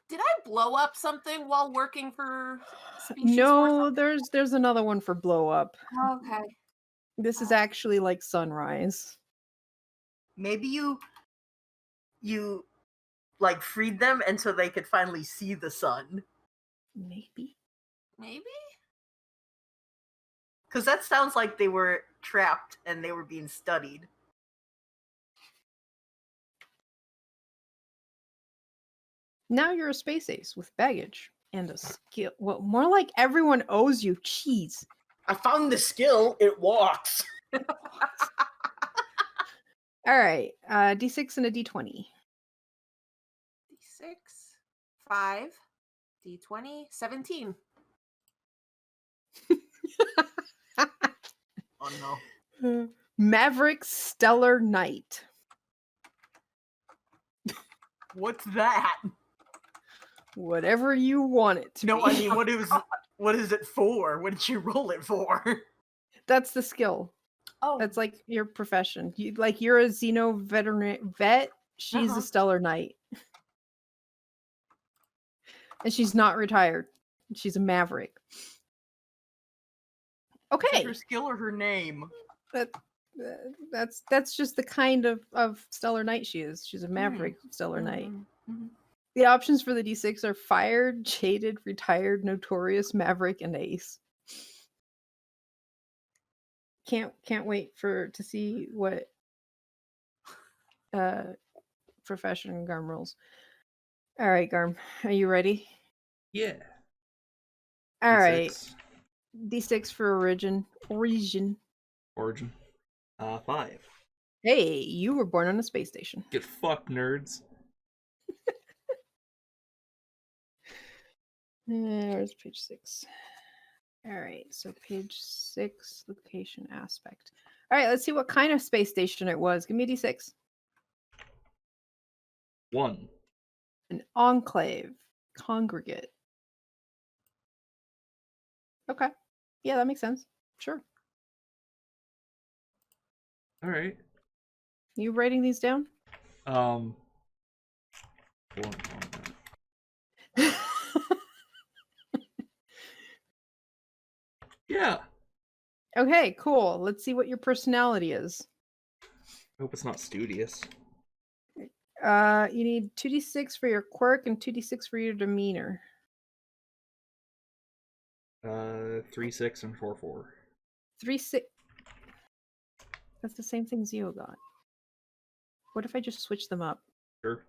Did I blow up something while working for Species No, there's another one for blow up. Okay. This is actually like sunrise. Maybe you like freed them and so they could finally see the sun. Maybe. Maybe? Because that sounds like they were trapped and they were being studied. Now you're a space ace with baggage and a skill. Well, more like everyone owes you cheese. I found the skill. It walks. All right, d6 and a d20. D6. 5. D20. 17. Oh no. Maverick Stellar Knight. What's that? Whatever you want it to No, be. I mean, what is it for? What did you roll it for? That's the skill. Oh. That's like your profession. You're a Xeno veteran vet. She's Uh-huh. a Stellar Knight. And she's not retired. She's a maverick. Is Okay. that her skill or her name? That's just the kind of Stellar Knight she is. She's a maverick Stellar Knight. Mhm. The options for the D6 are fired, jaded, retired, notorious, maverick, and ace. Can't wait to see what profession Garm rolls. All right, Garm, are you ready? Yeah. All right, D6. D6 for origin. Origin. 5. Hey, you were born on a space station. Get fucked, nerds. Where's page 6? All right, so page 6, location aspect. All right, let's see what kind of space station it was. Give me a D6. 1. An enclave, congregate. Okay, yeah, that makes sense. Sure. All right. You writing these down? One. Yeah. Okay, cool. Let's see what your personality is. I hope it's not studious. You need 2d6 for your quirk and 2d6 for your demeanor. 3, 6, and 4, 4. 3, 6. That's the same thing Zio got. What if I just switch them up? Sure.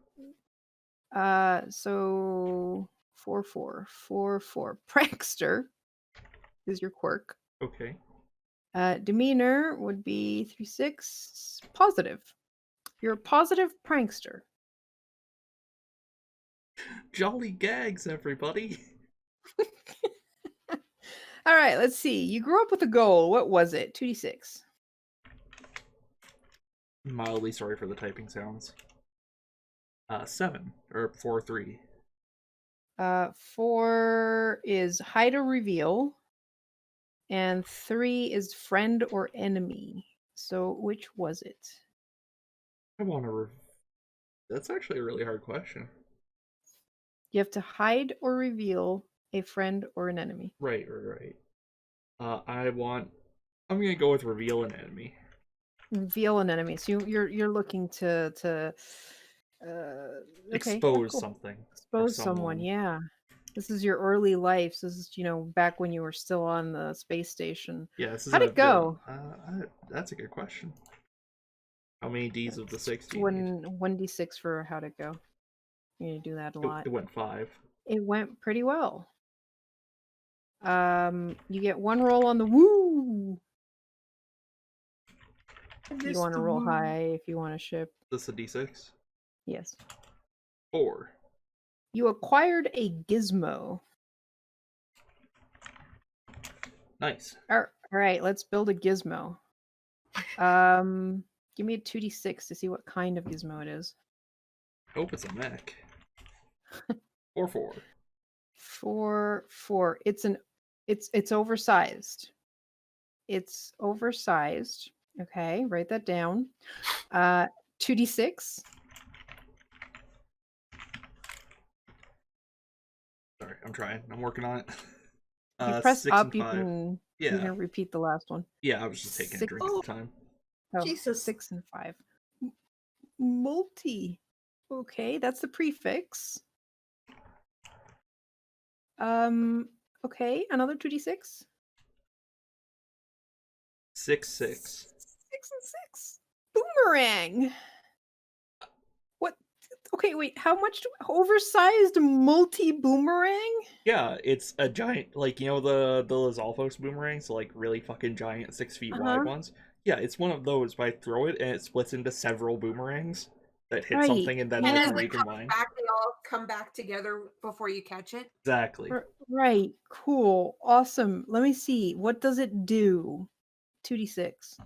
So 4, 4, 4, 4. Prankster is your quirk. Okay. Demeanor would be 3, 6. Positive. You're a positive prankster. Jolly gags, everybody. All right, let's see. You grew up with a goal. What was it? 2d6. Mildly sorry for the typing sounds. 7 or 4, 3. 4 is hide or reveal, and 3 is friend or enemy. So which was it? I want to. That's actually a really hard question. You have to hide or reveal a friend or an enemy. Right. I'm gonna go with reveal an enemy. Reveal an enemy. So you're looking to okay, Expose cool. something. or Expose someone. Yeah. This is your early life. This is back when you were still on the space station. Yeah, this is How'd it go? That's a good question. How many D's of the 6 do you need? 1d6 for how'd it go. You need to do that a lot. It went 5. It went pretty well. You get 1 roll on the woo. You want to roll high if you want to ship. This a D6? Yes. 4. You acquired a gizmo. Nice. All right, let's build a gizmo. Give me a 2d6 to see what kind of gizmo it is. Hope it's a mech. 4, 4. 4, 4. It's oversized. It's oversized. Okay, write that down. 2d6. Sorry, I'm trying. I'm working on it. If you press 6 up, and you 5. can repeat the last one. Yeah, I was just taking a drink at the time. Oh, Jesus. 6 and 5. Multi. Okay, that's the prefix. Okay, another 2d6. 6, 6. 6 and 6. Boomerang. What? Okay, wait. How much? Oversized multi boomerang? Yeah, it's a giant, like, the Lizalfos boomerangs, like really fucking giant 6 feet wide ones. Yeah, it's one of those. But I throw it and it splits into several boomerangs that hit something and then And they as can they come recombine. back, they all come back together before you catch it. Exactly. Right. Cool. Awesome. Let me see. What does it do? 2d6.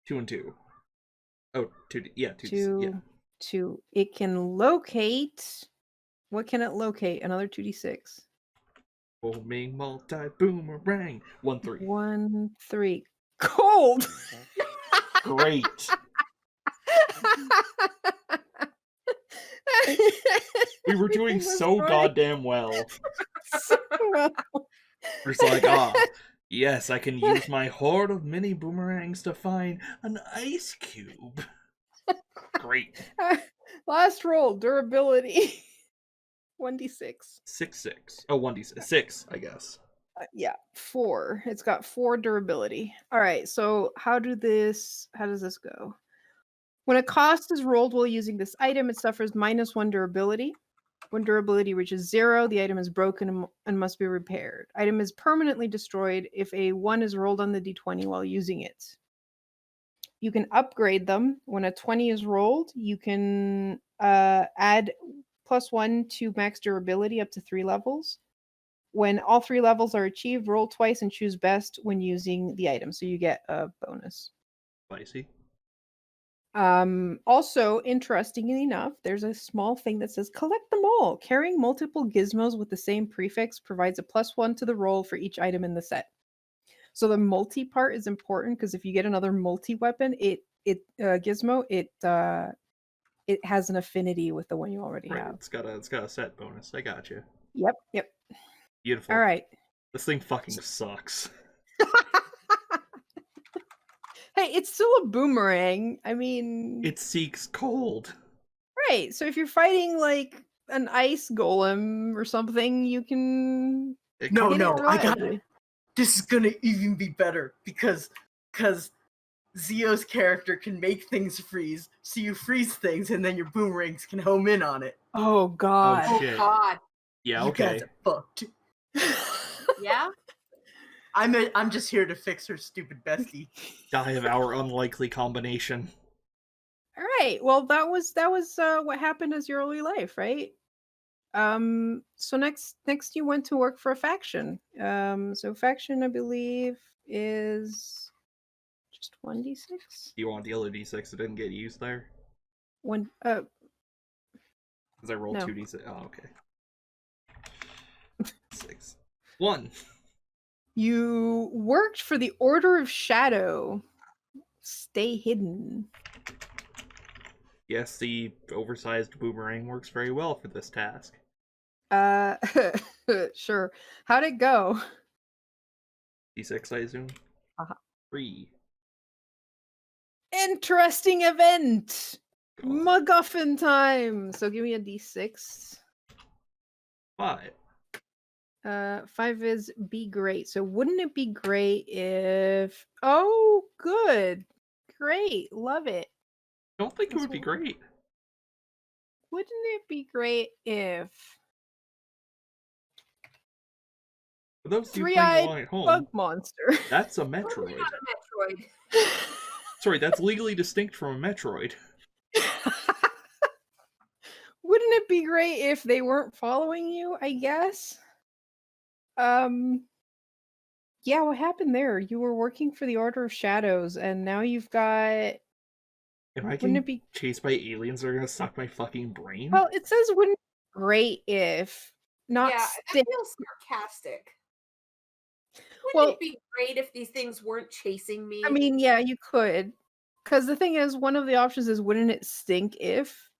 2 and 2. Oh, 2. Yeah, 2. 2. Yeah. 2. It can locate. What can it locate? Another 2d6. Foaming multi boomerang. 1, 3. 1, 3. Cold. Great. We were doing so goddamn well. So well. We're just like, yes, I can use my horde of mini boomerangs to find an ice cube. Great. Last roll, durability. 1d6. 6, 6. Oh, 1d6. 6, I guess. Yeah, 4. It's got 4 durability. All right, so how does this go? When a cost is rolled while using this item, it suffers -1 durability. When durability reaches 0, the item is broken and must be repaired. Item is permanently destroyed if a 1 is rolled on the d20 while using it. You can upgrade them. When a 20 is rolled, you can add +1 to max durability up to 3 levels. When all 3 levels are achieved, roll twice and choose best when using the item. So you get a bonus. Spicy. Also, interestingly enough, there's a small thing that says collect them all. Carrying multiple gizmos with the same prefix provides a +1 to the roll for each item in the set. So the multi part is important because if you get another multi weapon, gizmo, it has an affinity with the one you already Right, have. it's got a set bonus. I got you. Yep. Beautiful. All right. This thing fucking sucks. Hey, it's still a boomerang. I mean, It seeks cold. right. So if you're fighting like an ice golem or something, you can It No, hit comes- it no, I got reliably. it. This is gonna even be better because Zio's character can make things freeze, so you freeze things, and then your boomerangs can home in on it. Oh God. Oh shit. God. Yeah, You okay. guys are fucked. Yeah. I'm just here to fix her stupid bestie. Die of our unlikely combination. All right. Well, that was what happened as your early life, right? So next you went to work for a faction. So faction, I believe, is just 1d6. Do you want the other d6 that didn't get used there? One. Because I rolled No. 2d6. Oh, okay. 6. 1. You worked for the Order of Shadow. Stay hidden. Yes, the oversized boomerang works very well for this task. Sure. How'd it go? D6, I assume? Uh-huh. 3. Interesting event. God. MacGuffin time. So give me a d6. 5. 5 is be great. So wouldn't it be great if... Oh, good. Great. Love it. Don't think it That's would be what- great. Wouldn't it be great if... For those of you playing Three-eyed along at home, bug monster. that's a Totally Metroid. not a Metroid. Sorry, that's legally distinct from a Metroid. Wouldn't it be great if they weren't following you, I guess? Yeah, what happened there? You were working for the Order of Shadows, and now you've got... Am I Wouldn't getting it be... chased by aliens that are gonna suck my fucking brain? Well, it says wouldn't it be great if... Not Yeah, stick. I feel sarcastic. Wouldn't Well- it be great if these things weren't chasing me? I mean, yeah, you could. Because the thing is, one of the options is wouldn't it stink if...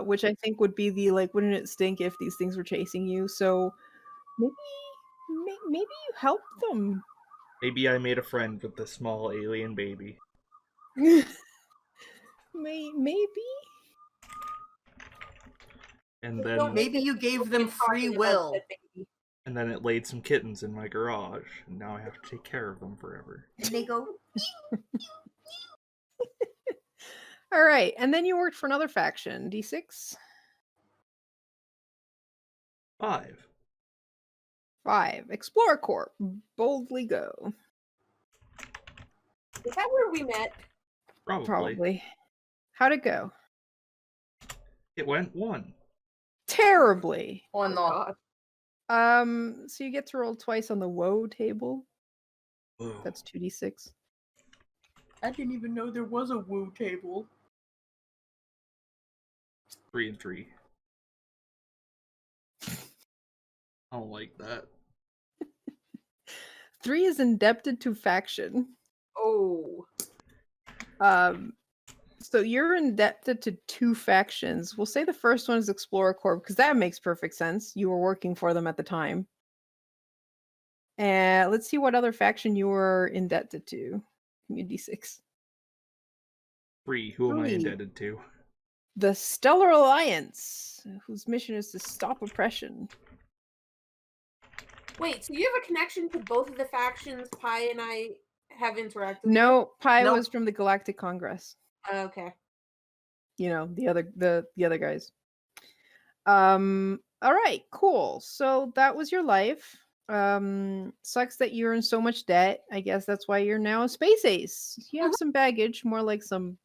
which I think would be the, like, wouldn't it stink if these things were chasing you? So maybe you help them. Maybe I made a friend with the small alien baby. Maybe? And Don't then Maybe you gave them free Talking about will. that baby. and then it laid some kittens in my garage, and now I have to take care of them forever. And they go, All right, and then you worked for another faction. D6? 5. 5. Explorer Corp. Boldly go. is that where we met? Probably. How'd it go? It went 1. Terribly. Oh no. God. So you get to roll twice on the woe table. Whoa. That's 2d6. I didn't even know there was a woo table. 3 and 3. I don't like that. 3 is indebted to faction. Oh. So you're indebted to 2 factions. We'll say the first one is Explorer Corp because that makes perfect sense. You were working for them at the time. And let's see what other faction you were indebted to. Give me a d6. 3. Who am I 3. indebted to? The Stellar Alliance, whose mission is to stop oppression. Wait, so you have a connection to both of the factions Pi and I have interacted with? No, Pi Nope. was from the Galactic Congress. Okay. You know, the other guys. All right, cool. So that was your life. Sucks that you're in so much debt. I guess that's why you're now a space ace. You have some baggage, more like some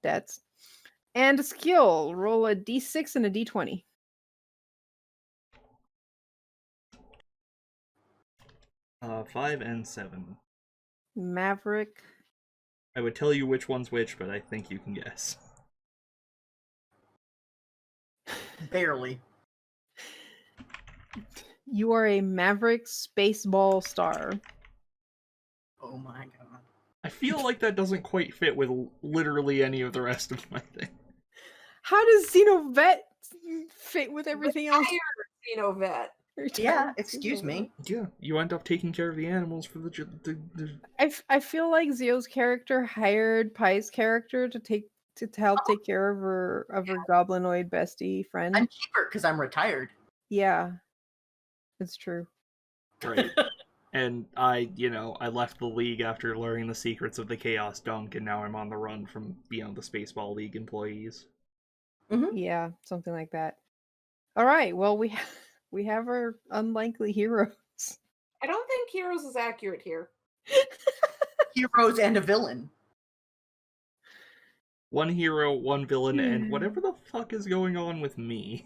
debts. And a skill. Roll a d6 and a d20. Uh, 5 and 7. Maverick. I would tell you which one's which, but I think you can guess. Barely. You are a Maverick Spaceball Star. Oh my god. I feel like that doesn't quite fit with literally any of the rest of my thing. How does Xenovet fit with everything else? Xenovet. Yeah, excuse me. Yeah, you end up taking care of the animals for the I feel like Zio's character hired Pai's character to help take care of her goblinoid bestie friend. I'm cheaper because I'm retired. Yeah, it's true. right. And I left the league after learning the secrets of the Chaos Dunk, and now I'm on the run from the Spaceball League employees. Mhm. Yeah, something like that. All right, well we have our unlikely heroes. I don't think Heroes is accurate here. Heroes and a villain. One hero, one villain, and whatever the fuck is going on with me.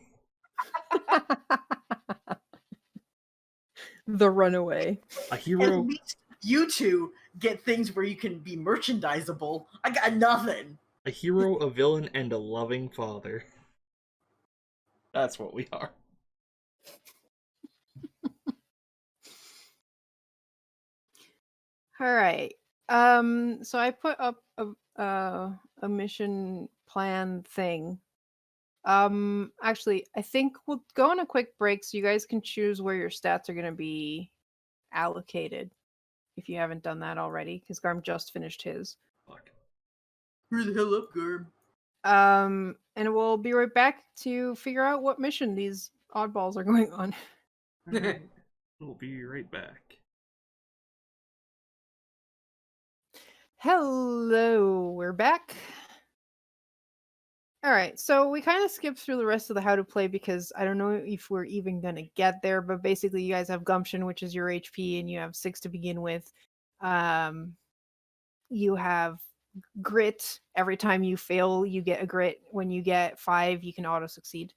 The runaway. A At hero, least you two get things where you can be merchandisable. I got nothing. a hero, a villain, and a loving father. That's what we are. All right. So I put up a mission plan thing. Actually, I think we'll go on a quick break so you guys can choose where your stats are going to be allocated if you haven't done that already, because Garm just finished his. Fuck. Hurry the hell up, Garm. And we'll be right back to figure out what mission these oddballs are going on. Alright. We'll be right back. Hello, we're back. All right, so we kind of skipped through the rest of the how to play because I don't know if we're even going to get there, but basically you guys have gumption, which is your HP, and you have 6 to begin with. You have grit. Every time you fail, you get a grit. When you get 5, you can auto succeed.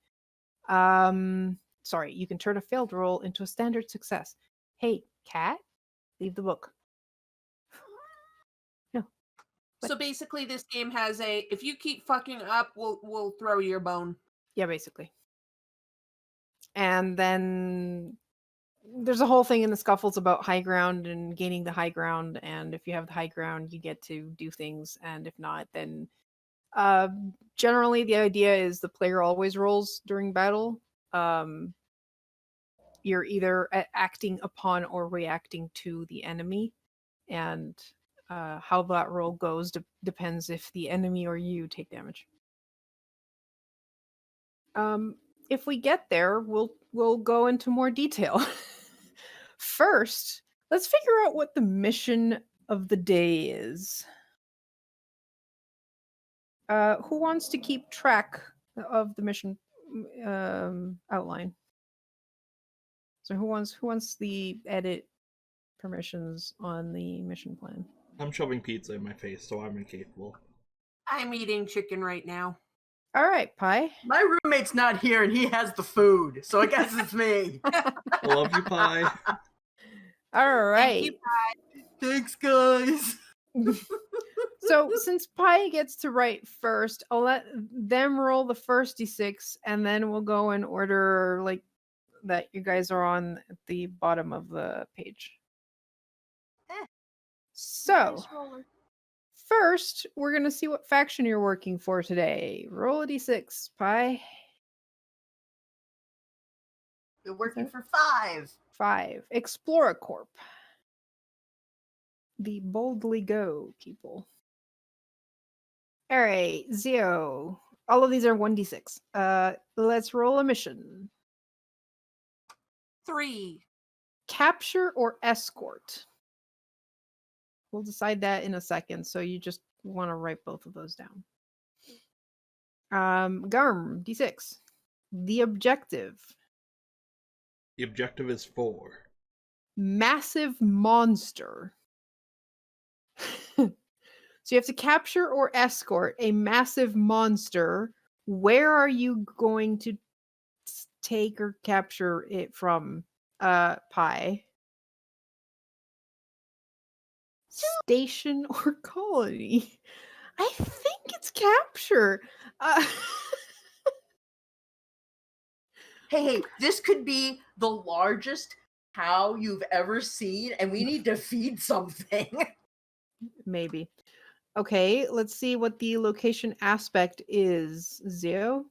Sorry, you can turn a failed roll into a standard success. Hey, cat, leave the book. No. What? So basically, this game has if you keep fucking up, we'll throw you your bone. Yeah, basically. And then there's a whole thing in the scuffles about high ground and gaining the high ground, and if you have the high ground you get to do things, and if not then generally the idea is the player always rolls during battle. You're either acting upon or reacting to the enemy, and how that roll goes depends if the enemy or you take damage. If we get there, we'll go into more detail. First, let's figure out what the mission of the day is. Who wants to keep track of the mission outline? So who wants the edit permissions on the mission plan? I'm shoving pizza in my face, so I'm incapable. I'm eating chicken right now. All right, Pi. My roommate's not here and he has the food, so I guess it's me. I love you, Pie. All right. Thank you, Pi. Thanks, guys. So since Pi gets to write first, I'll let them roll the first d6, and then we'll go in order like that you guys are on at the bottom of the page. So first, we're gonna see what faction you're working for today. Roll a d6, Pi. We're working Okay. for 5. 5. Exploracorp. The boldly go people. All right, Zio. All of these are 1d6. Let's roll a mission. 3. Capture or escort. We'll decide that in a second, so you just want to write both of those down. Garm, d6. The objective. The objective is 4. Massive monster. So you have to capture or escort a massive monster. Where are you going to take or capture it from, Pi? Station or colony? I think it's capture. Hey, this could be the largest cow you've ever seen, and we need to feed something. Maybe. Okay, let's see what the location aspect is. Zio?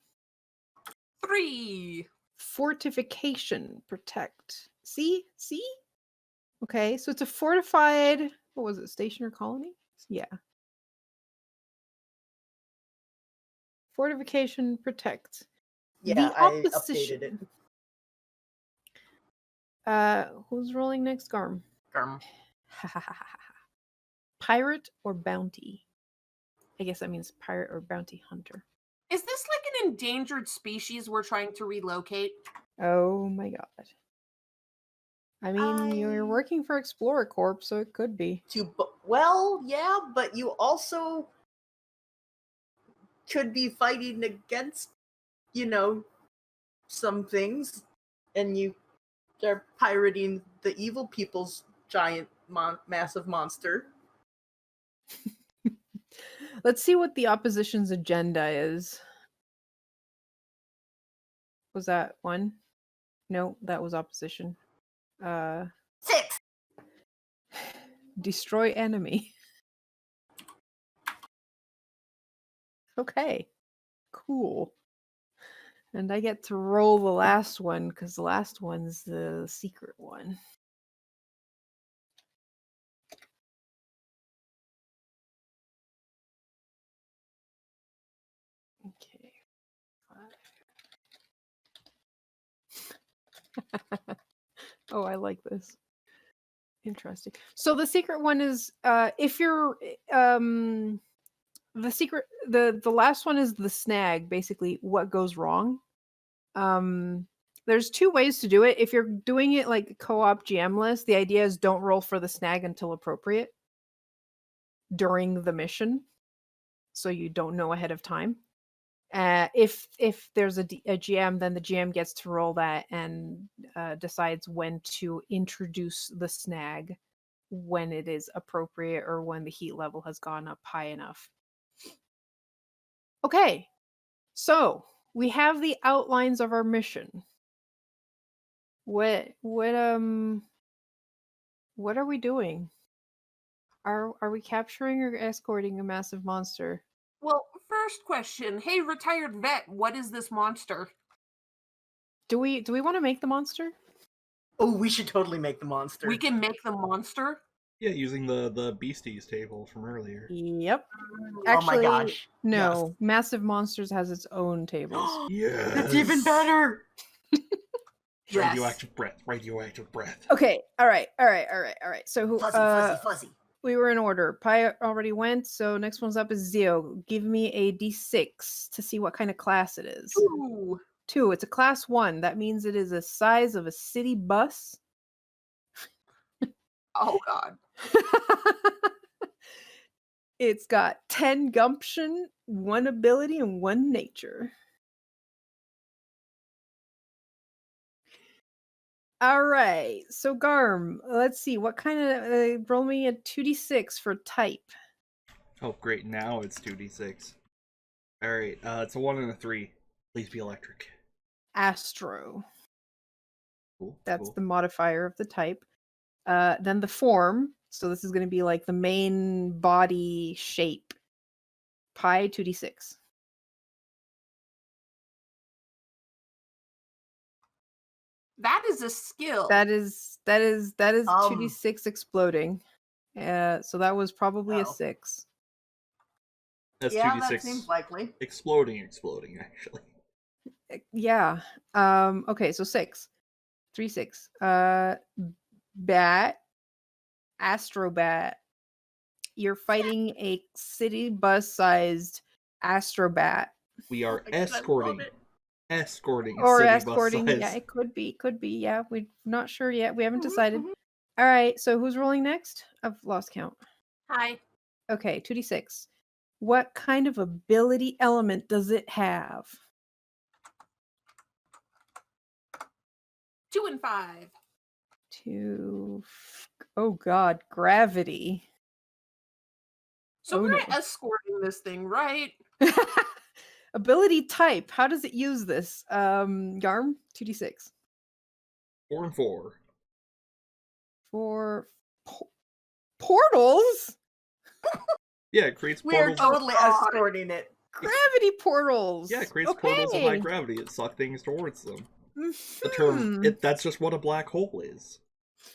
3. Fortification, protect. See? Okay, so it's a fortified, what was it, station or colony? Yeah. Fortification, protect. Yeah, The I opposition. updated it. Who's rolling next? Garm. Garm. Pirate or bounty? I guess that means pirate or bounty hunter. Is this like an endangered species we're trying to relocate? Oh my god. I mean, you're I- working for Explorer Corp, so it could be. Well, yeah, but you also could be fighting against, some things, and you are pirating the evil people's giant, massive monster. Let's see what the opposition's agenda is. Was that one? No, that was opposition. 6! Destroy enemy. Okay. Cool. And I get to roll the last one because the last one's the secret one. Okay. Oh, I like this. Interesting. So the secret one is if you're the secret the last one is the snag, basically what goes wrong. There's two ways to do it. If you're doing it like co-op GM list, the idea is don't roll for the snag until appropriate during the mission, so you don't know ahead of time. If there's a GM, then the GM gets to roll that and decides when to introduce the snag when it is appropriate or when the heat level has gone up high enough. Okay, so we have the outlines of our mission. What are we doing? Are we capturing or escorting a massive monster? Well, first question. Hey, retired vet, what is this monster? Do we want to make the monster? Oh, we should totally make the monster. We can make the monster? Yeah, using the beasties table from earlier. Yep. Oh Actually, my gosh. no. Yes. Massive Monsters has its own tables. Yes. That's even better! Yes. Radioactive breath. Okay. All right. So who? Fuzzy. We were in order. Pi already went. So next one's up is Zio. Give me a D6 to see what kind of class it is. Ooh. 2. It's a class 1. That means it is the size of a city bus. Oh, God. It's got 10 gumption, 1 ability, and 1 nature. All right. So Garm, let's see. What kind of roll me a 2d6 for type. Oh, great. Now it's 2d6. Alright, it's a 1 and a 3. Please be electric. Astro. Cool. That's cool. the modifier of the type. Then the form. So this is going to be like the main body shape. Pi 2d6. That is a skill. That is 2d6 exploding. So that was probably a Oh. 6. That's Yeah, 2d6. that seems likely. Exploding, actually. Yeah. Okay, so 6. 3, 6. Bat. Astrobat. You're fighting a city bus-sized Astrobat. We are I guess I love it. escorting a Or city escorting. bus Yeah, size. it could be. Yeah, we're not sure yet. We haven't Mhm, decided. mhm. All right, so who's rolling next? I've lost count. Hi. Okay, 2d6. What kind of ability element does it have? 2 and 5. 2. Oh god, gravity. So Oh, we're no. escorting this thing, right? Ability type. How does it use this? Garm, 2d6. 4 and 4. For portals? Yeah, it creates We are portals. totally God. escorting it. Gravity portals. Yeah, it creates portals of high gravity. It sucks things towards them. The term, Hmm. that's just what a black hole is.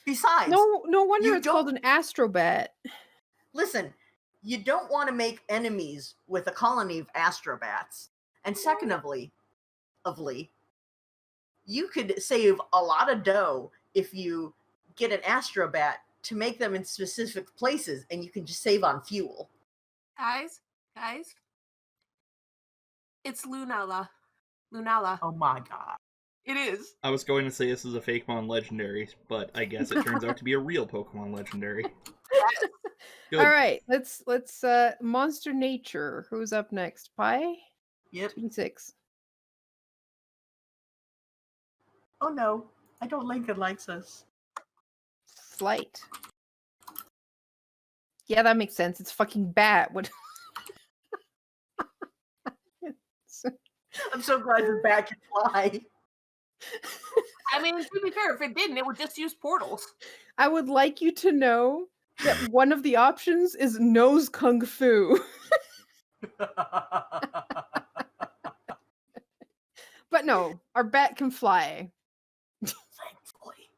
Besides, No wonder you it's called an astrobat. listen, you don't want to make enemies with a colony of astrobats. And secondly, you could save a lot of dough if you get an astrobat to make them in specific places, and you can just save on fuel. Guys, it's Lunala. Oh my god. It is. I was going to say this is a fake Mon legendary, but I guess it turns out to be a real Pokemon legendary. Good. All right, let's Monster Nature. Who's up next? Pi? Yep. 26. Oh no, I don't think it likes us. Slight. Yeah, that makes sense. It's fucking bat. What? I'm so glad the bat can fly. I mean, to be fair, if it didn't, it would just use portals. I would like you to know that one of the options is nose kung fu. But no, our bat can fly. Thankfully.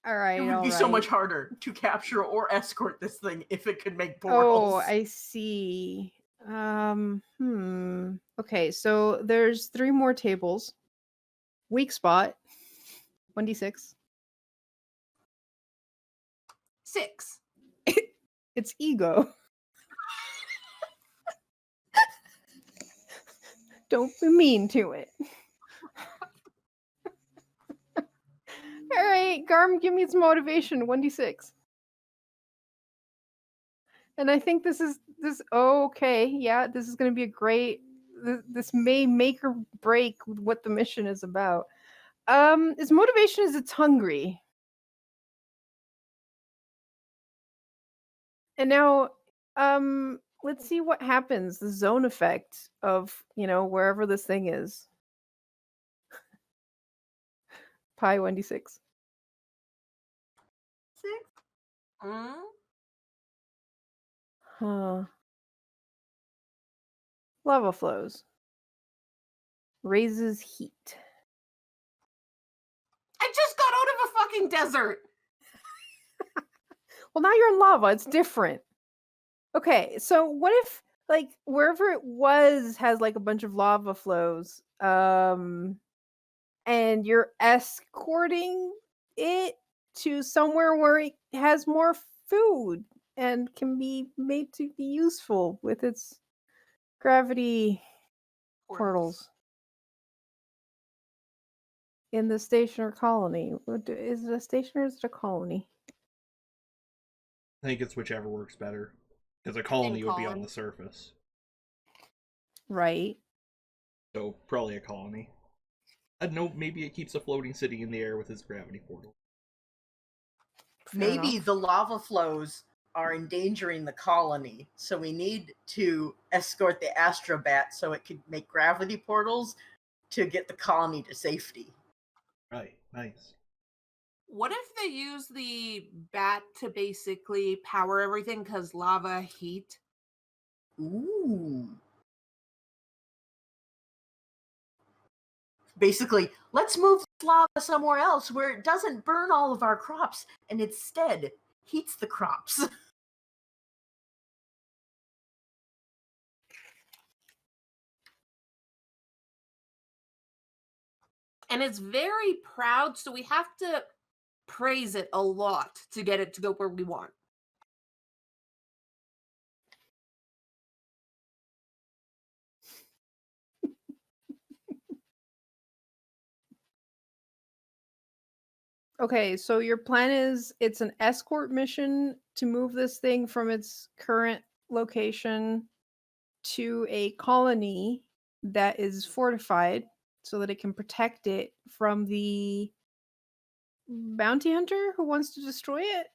All right. It would be so much harder to capture or escort this thing if it could make portals. Oh, I see. Okay, so there's 3 more tables. Weak spot. 1d6. 6. It's ego. Don't be mean to it. All right, Garm, give me its motivation. 1d6. And I think this. Okay, yeah, this is going to be a great. This may make or break what the mission is about. Its motivation is it's hungry. And now, let's see what happens. The zone effect of wherever this thing is. Pi 1d6. 6? Huh. Lava flows. Raises heat. I just got out of a fucking desert. Well, now you're in lava. It's different. Okay, so what if wherever it was has a bunch of lava flows, and you're escorting it to somewhere where it has more food and can be made to be useful with its gravity portals in the station or colony. Is it a station or is it a colony? I think it's whichever works better. Because a colony would be on the surface. Right. So, probably a colony. I don't know, maybe it keeps a floating city in the air with its gravity portal. Maybe the lava flows are endangering the colony, so we need to escort the astrobat so it could make gravity portals to get the colony to safety. Right, nice. What if they use the bat to basically power everything because lava heat? Ooh. Basically, let's move lava somewhere else where it doesn't burn all of our crops and instead heats the crops. And it's very proud, so we have to praise it a lot to get it to go where we want. Okay, so your plan is it's an escort mission to move this thing from its current location to a colony that is fortified so that it can protect it from the bounty hunter who wants to destroy it?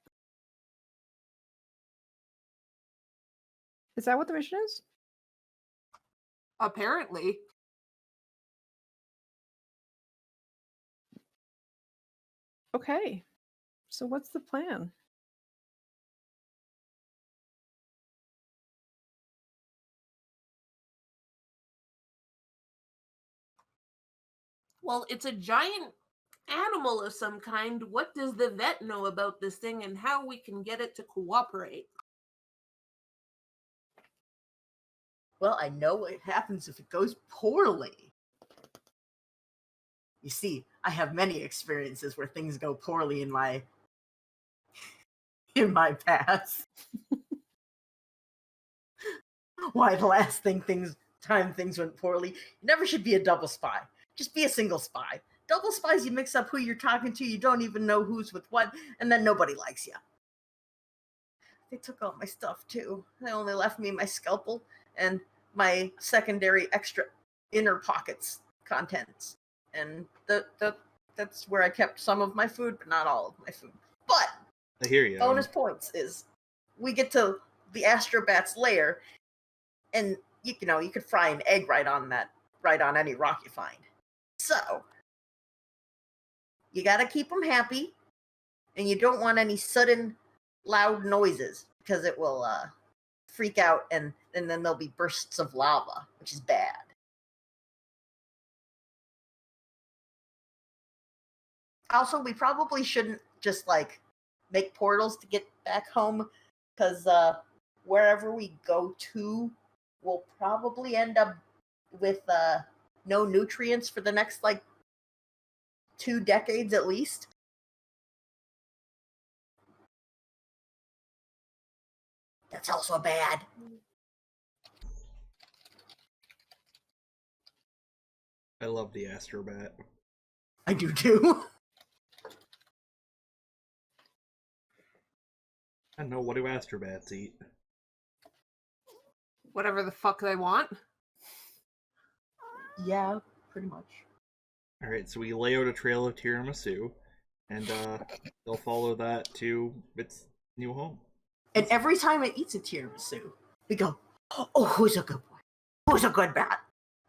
Is that what the mission is? Apparently. Okay. So what's the plan? Well, it's a giant animal of some kind. What does the vet know about this thing and how we can get it to cooperate? Well, I know what happens if it goes poorly. You see, I have many experiences where things go poorly in my past. Why the last time things went poorly? You never should be a double spy. Just be a single spy. Double spies, you mix up who you're talking to, you don't even know who's with what, and then nobody likes you. They took all my stuff too. They only left me my scalpel and my secondary extra inner pockets contents. And that's where I kept some of my food, but not all of my food. But I hear you. bonus points is we get to the astrobat's lair, and you could fry an egg right on any rock you find. So you got to keep them happy, and you don't want any sudden loud noises because it will freak out, and then there'll be bursts of lava, which is bad. Also, we probably shouldn't just make portals to get back home, because wherever we go to, we'll probably end up with no nutrients for the next 2 decades at least. That's also bad. I love the astrobat. I do too. I don't know, what do astrobats eat? Whatever the fuck they want. Yeah, pretty much. Alright, so we lay out a trail of tiramisu, and they'll follow that to its new home. And every time it eats a tiramisu, we go, "Oh, who's a good boy? Who's a good bat?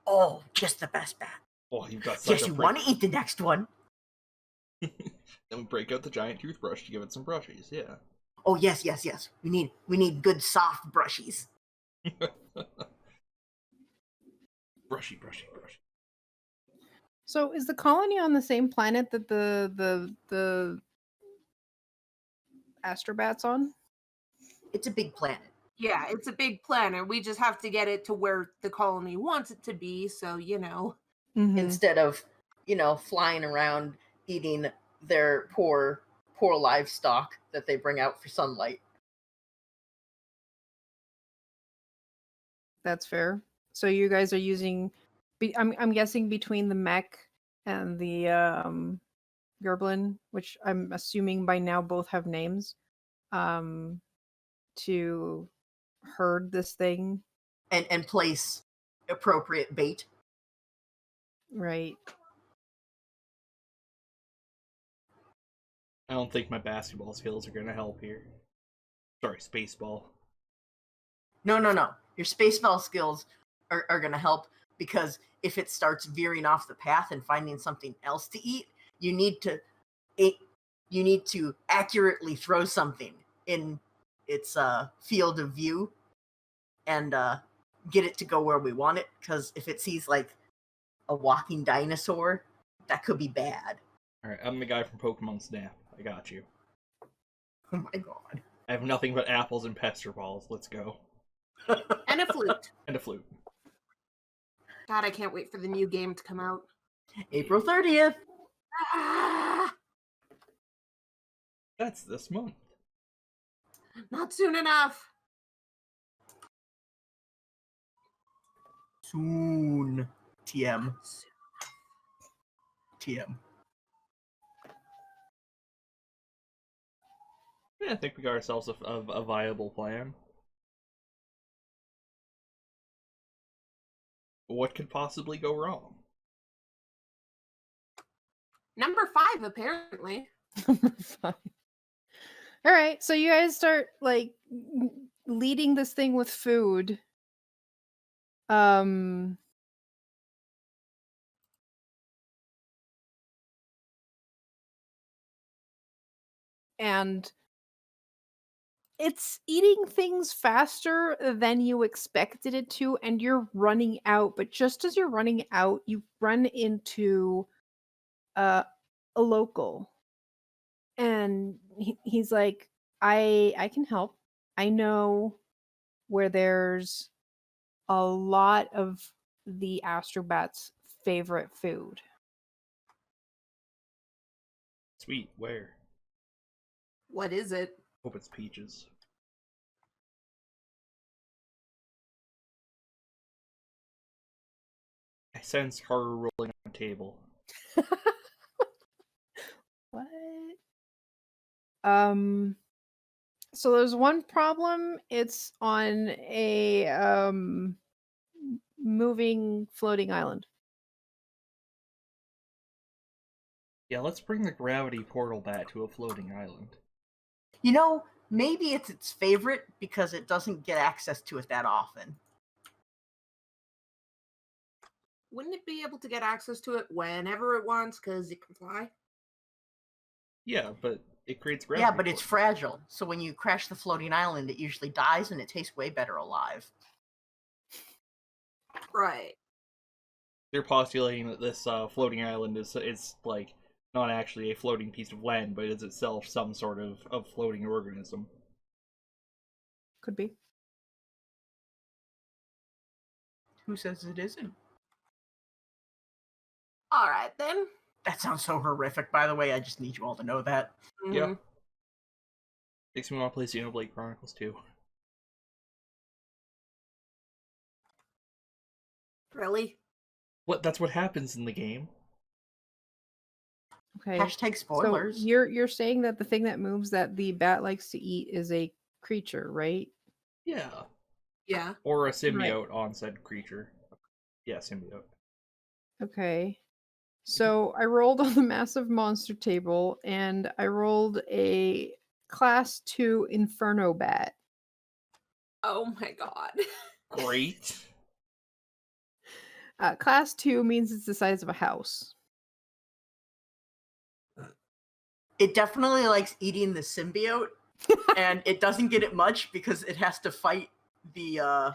Oh, just the best bat. Oh, you've got such Yes, a you want to eat the next one." Then we break out the giant toothbrush to give it some brushies, yeah. Oh, yes. We need good soft brushies. Brushy. So is the colony on the same planet that the astrobat's on? It's a big planet. Yeah, it's a big planet. We just have to get it to where the colony wants it to be, so, Mhm. Instead of, flying around eating their poor livestock that they bring out for sunlight. That's fair. So you guys are using, I'm guessing between the Mech and the Gerblin, which I'm assuming by now both have names, to herd this thing, And place appropriate bait. right? I don't think my basketball skills are gonna help here. Sorry, spaceball. No. Your spaceball skills are going to help, because if it starts veering off the path and finding something else to eat, you need to accurately throw something in its field of view and get it to go where we want it. Because if it sees a walking dinosaur, that could be bad. Alright, I'm the guy from Pokemon Snap. I got you. Oh my god. I have nothing but apples and pester balls. Let's go. And a flute. And a flute. God, I can't wait for the new game to come out. April 30th. Ah, That's this month. not soon enough. Soon. TM. Yeah, I think we got ourselves a viable plan. What could possibly go wrong? Number 5, apparently. Fine. All right, so you guys start leading this thing with food. And it's eating things faster than you expected it to, and you're running out. But just as you're running out, you run into a local, and he's like, I can help. I know where there's a lot of the Astrobat's favorite food. Sweet, where? What is it? Hope it's peaches. I sense horror rolling on the table. What? So there's one problem. It's on a moving floating island. Yeah, let's bring the gravity portal back to a floating island. You know, maybe it's its favorite because it doesn't get access to it that often. Wouldn't it be able to get access to it whenever it wants because it can fly? Yeah, but it creates gravity. Yeah, but it's fragile. So when you crash the floating island, it usually dies and it tastes way better alive. Right. They're postulating that this floating island is like not actually a floating piece of land, but is itself some sort of floating organism. Could be. Who says it isn't? All right, then. That sounds so horrific, by the way. I just need you all to know that. Mhm. Yeah. Makes me want to play Xenoblade Chronicles 2. Really? What? That's what happens in the game. Okay. Hashtag spoilers. So you're saying that the thing that moves that the bat likes to eat is a creature, right? Yeah. Yeah. Or a symbiote on said creature. Yeah, symbiote. Okay. So I rolled on the massive monster table, and I rolled a class 2 Inferno bat. Oh my god. Great. Class 2 means it's the size of a house. It definitely likes eating the symbiote, and it doesn't get it much because it has to fight the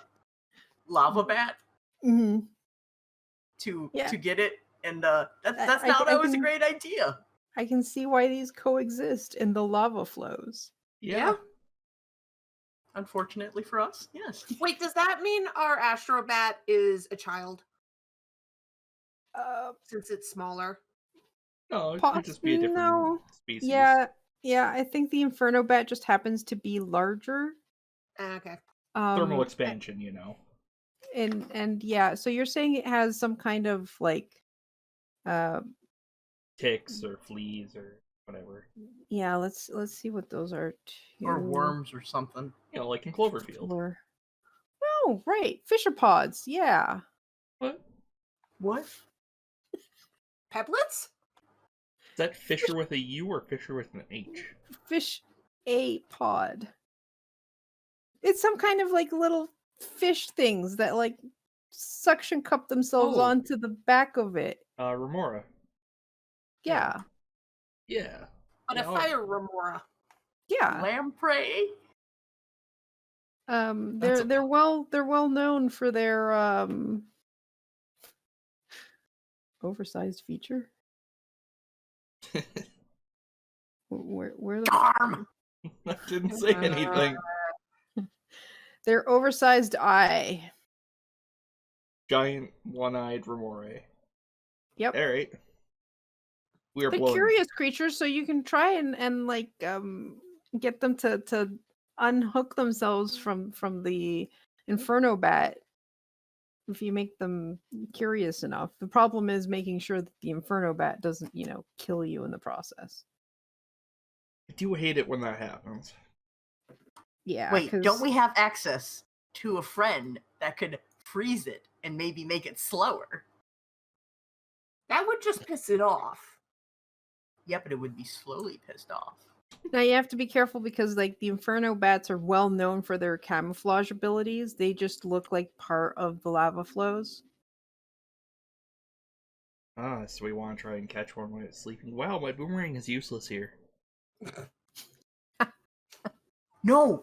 lava bat Mm-hmm. to Yeah. get it, and that's I not always a can- great idea. I can see why these coexist in the lava flows. Yeah. Unfortunately for us, yes. Wait, does that mean our Astrobat is a child since it's smaller? No, it could just be a different No. species. Yeah, I think the Inferno bat just happens to be larger. Okay. Thermal expansion, you know. And yeah, so you're saying it has some kind of like Ticks or fleas or whatever. yeah, let's see what those are too. Or worms or something. You know, like in Cloverfield. Oh, right. Fisher pods, yeah. What? What? Peblets? Is that Fisher with a U or Fisher with an H? Fish a pod. It's some kind of like little fish things that like suction cup themselves Oh. onto the back of it. Remora. Yeah. Yeah. But Yeah, a fire remora. Yeah. Lamprey? They're well known for their oversized feature. Where the Garm! I didn't say anything. their oversized eye. Giant one-eyed Remore. Yep. Alright. We are They're blowing. curious creatures, so you can try and like get them to unhook themselves from the Inferno bat if you make them curious enough. The problem is making sure that the Inferno bat doesn't, kill you in the process. I do hate it when that happens. Yeah. Wait, 'cause- don't we have access to a friend that could freeze it and maybe make it slower? That would just piss it off. Yeah, but it would be slowly pissed off. Now you have to be careful because like the Inferno bats are well known for their camouflage abilities. They just look like part of the lava flows. So we want to try and catch one when it's sleeping. Wow, my boomerang is useless here. No!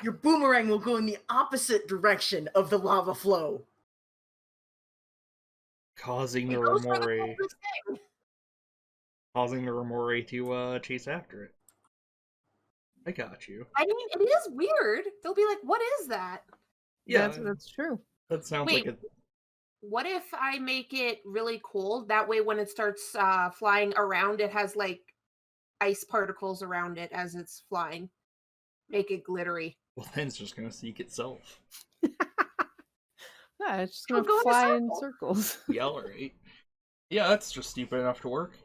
Your boomerang will go in the opposite direction of the lava flow. Causing the It goes where the Remore. culprits stay. causing the Remore to chase after it. I got you. I mean, it is weird. They'll be like, "What is that?" Yeah, That's true. that sounds Wait. like a. What if I make it really cold? That way, when it starts flying around, it has like ice particles around it as it's flying. Make it glittery. Well, then it's just gonna seek itself. Yeah, it's just It'll gonna go in a fly in circle. circles. Yeah, alright. Yeah, that's just stupid enough to work.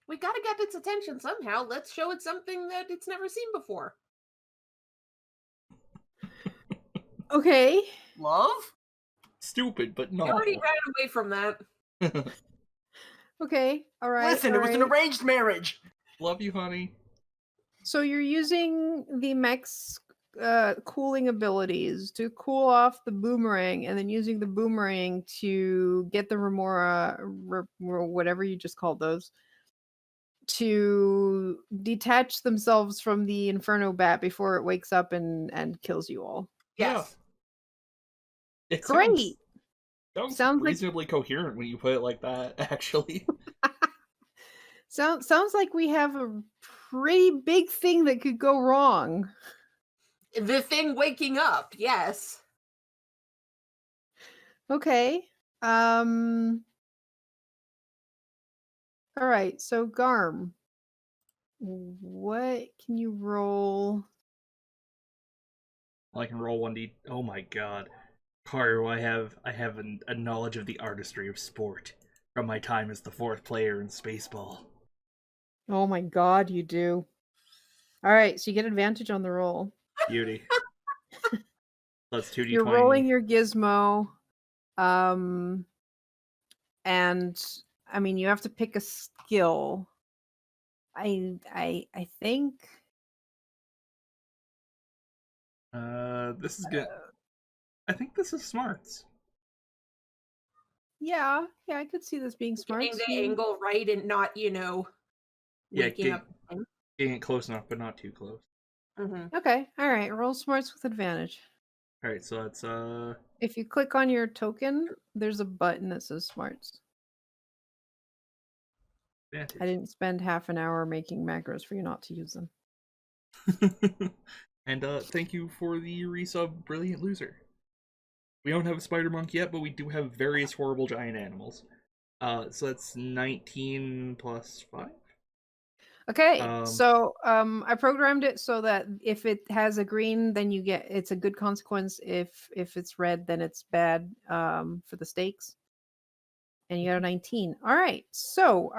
We gotta get its attention somehow. Let's show it something that it's never seen before. Okay. Love? Stupid, but You no. already ran away from that. Okay. All right. Listen, all it was an right. arranged marriage. Love you, honey. So you're using the mech's cooling abilities to cool off the boomerang, and then using the boomerang to get the remora, whatever you just called those, to detach themselves from the inferno bat before it wakes up and kills you all. Yes. Yeah. It Great. sounds like reasonably coherent when you put it like that, actually. sounds like we have a pretty big thing that could go wrong. The thing waking up, yes. Okay. All right. So Garm, what can you roll? I can roll 1d. Oh my god. Karu, I have a knowledge of the artistry of sport from my time as the 4th player in Spaceball. Oh my god, you do. All right, so you get advantage on the roll. Beauty. That's 2d20. You're rolling your gizmo. And I mean, you have to pick a skill. I think This is good. I think this is smarts. yeah, I could see this being smart. Getting the angle right and not, Yeah, waking up. getting it close enough, but not too close. Mm-hmm. Okay, all right. Roll smarts with advantage. All right, so that's If you click on your token, there's a button that says smarts. advantage. I didn't spend half an hour making macros for you not to use them. And thank you for the resub, Brilliant Loser. We don't have a spider monk yet, but we do have various horrible giant animals. So that's 19 plus 5. Okay, so I programmed it so that if it has a green, then it's a good consequence. If it's red, then it's bad for the stakes. And you got a 19. All right, so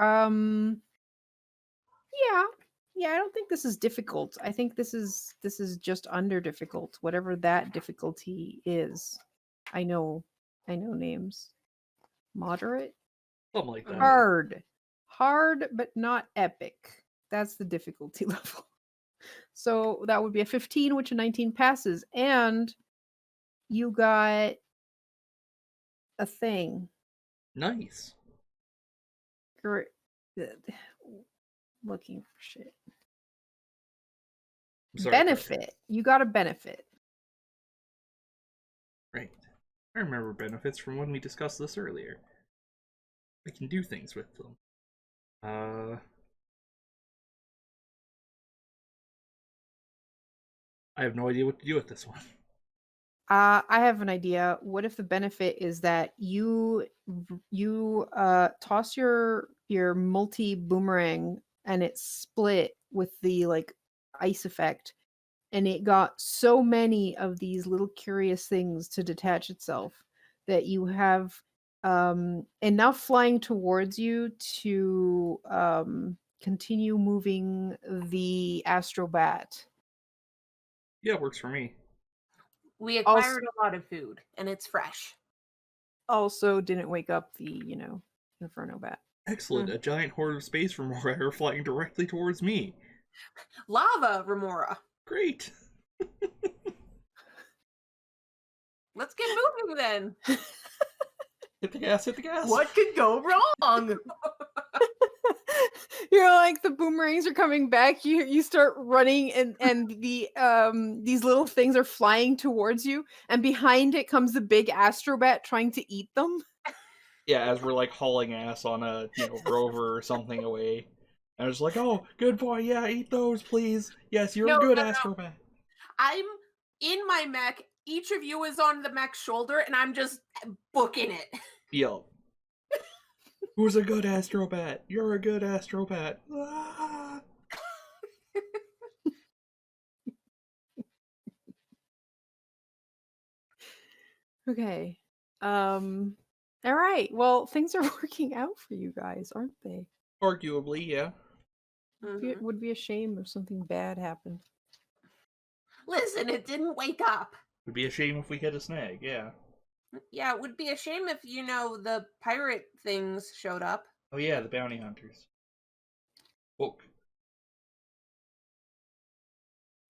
yeah, I don't think this is difficult. I think this is just under difficult, whatever that difficulty is. I know names. Moderate, Something like that. hard, but not epic. That's the difficulty level. So that would be a 15, which a 19 passes, and you got a thing. Nice. Great. Looking for shit. Sorry, Benefit. You got a benefit. Right. I remember benefits from when we discussed this earlier. I can do things with them. I have no idea what to do with this one. I have an idea. What if the benefit is that you toss your multi boomerang and it split with the like ice effect, and it got so many of these little curious things to detach itself that you have enough flying towards you to continue moving the astrobat. Yeah, it works for me. We acquired a lot of food, and it's fresh. Also didn't wake up the, Inferno bat. Excellent. A giant horde of space remora are flying directly towards me. Lava remora. Great. Let's get moving then. Hit the gas, hit the gas. What could go wrong? You're like, the boomerangs are coming back. You start running, and the these little things are flying towards you, and behind it comes the big astrobat trying to eat them. Yeah, as we're like hauling ass on a rover or something away. And I was like, oh, good boy, yeah, eat those, please. Yes, you're a good astrobat. I'm in my mech. Each of you is on the mech's shoulder, and I'm just booking it. Yo. Who's a good astrobat? You're a good astrobat. Ah! Okay. All right. Well, things are working out for you guys, aren't they? Arguably, yeah. It would be a shame if something bad happened. Listen, it didn't wake up. Would be a shame if we hit a snag, yeah. Yeah, it would be a shame if, the pirate things showed up. Oh yeah, the bounty hunters. Woke.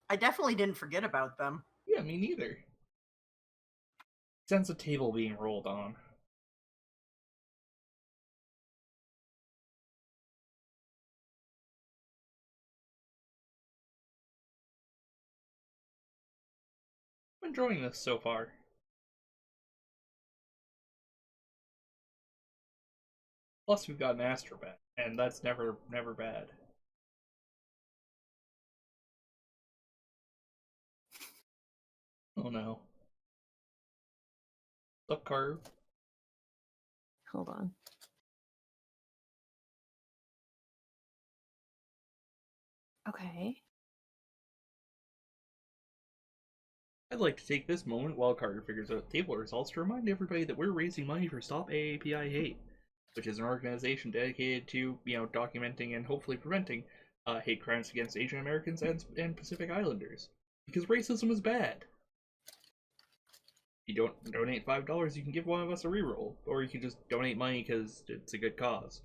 I definitely didn't forget about them. Yeah, me neither. Sense a table being rolled on. I'm enjoying this so far. Plus, we've got an astrobat, and that's never bad. Oh no. What's up, Carve? Hold on. Okay. I'd like to take this moment while Carter figures out table results to remind everybody that we're raising money for Stop AAPI Hate, which is an organization dedicated to, documenting and hopefully preventing hate crimes against Asian Americans and Pacific Islanders. Because racism is bad. If you don't donate $5, you can give one of us a reroll, or you can just donate money because it's a good cause.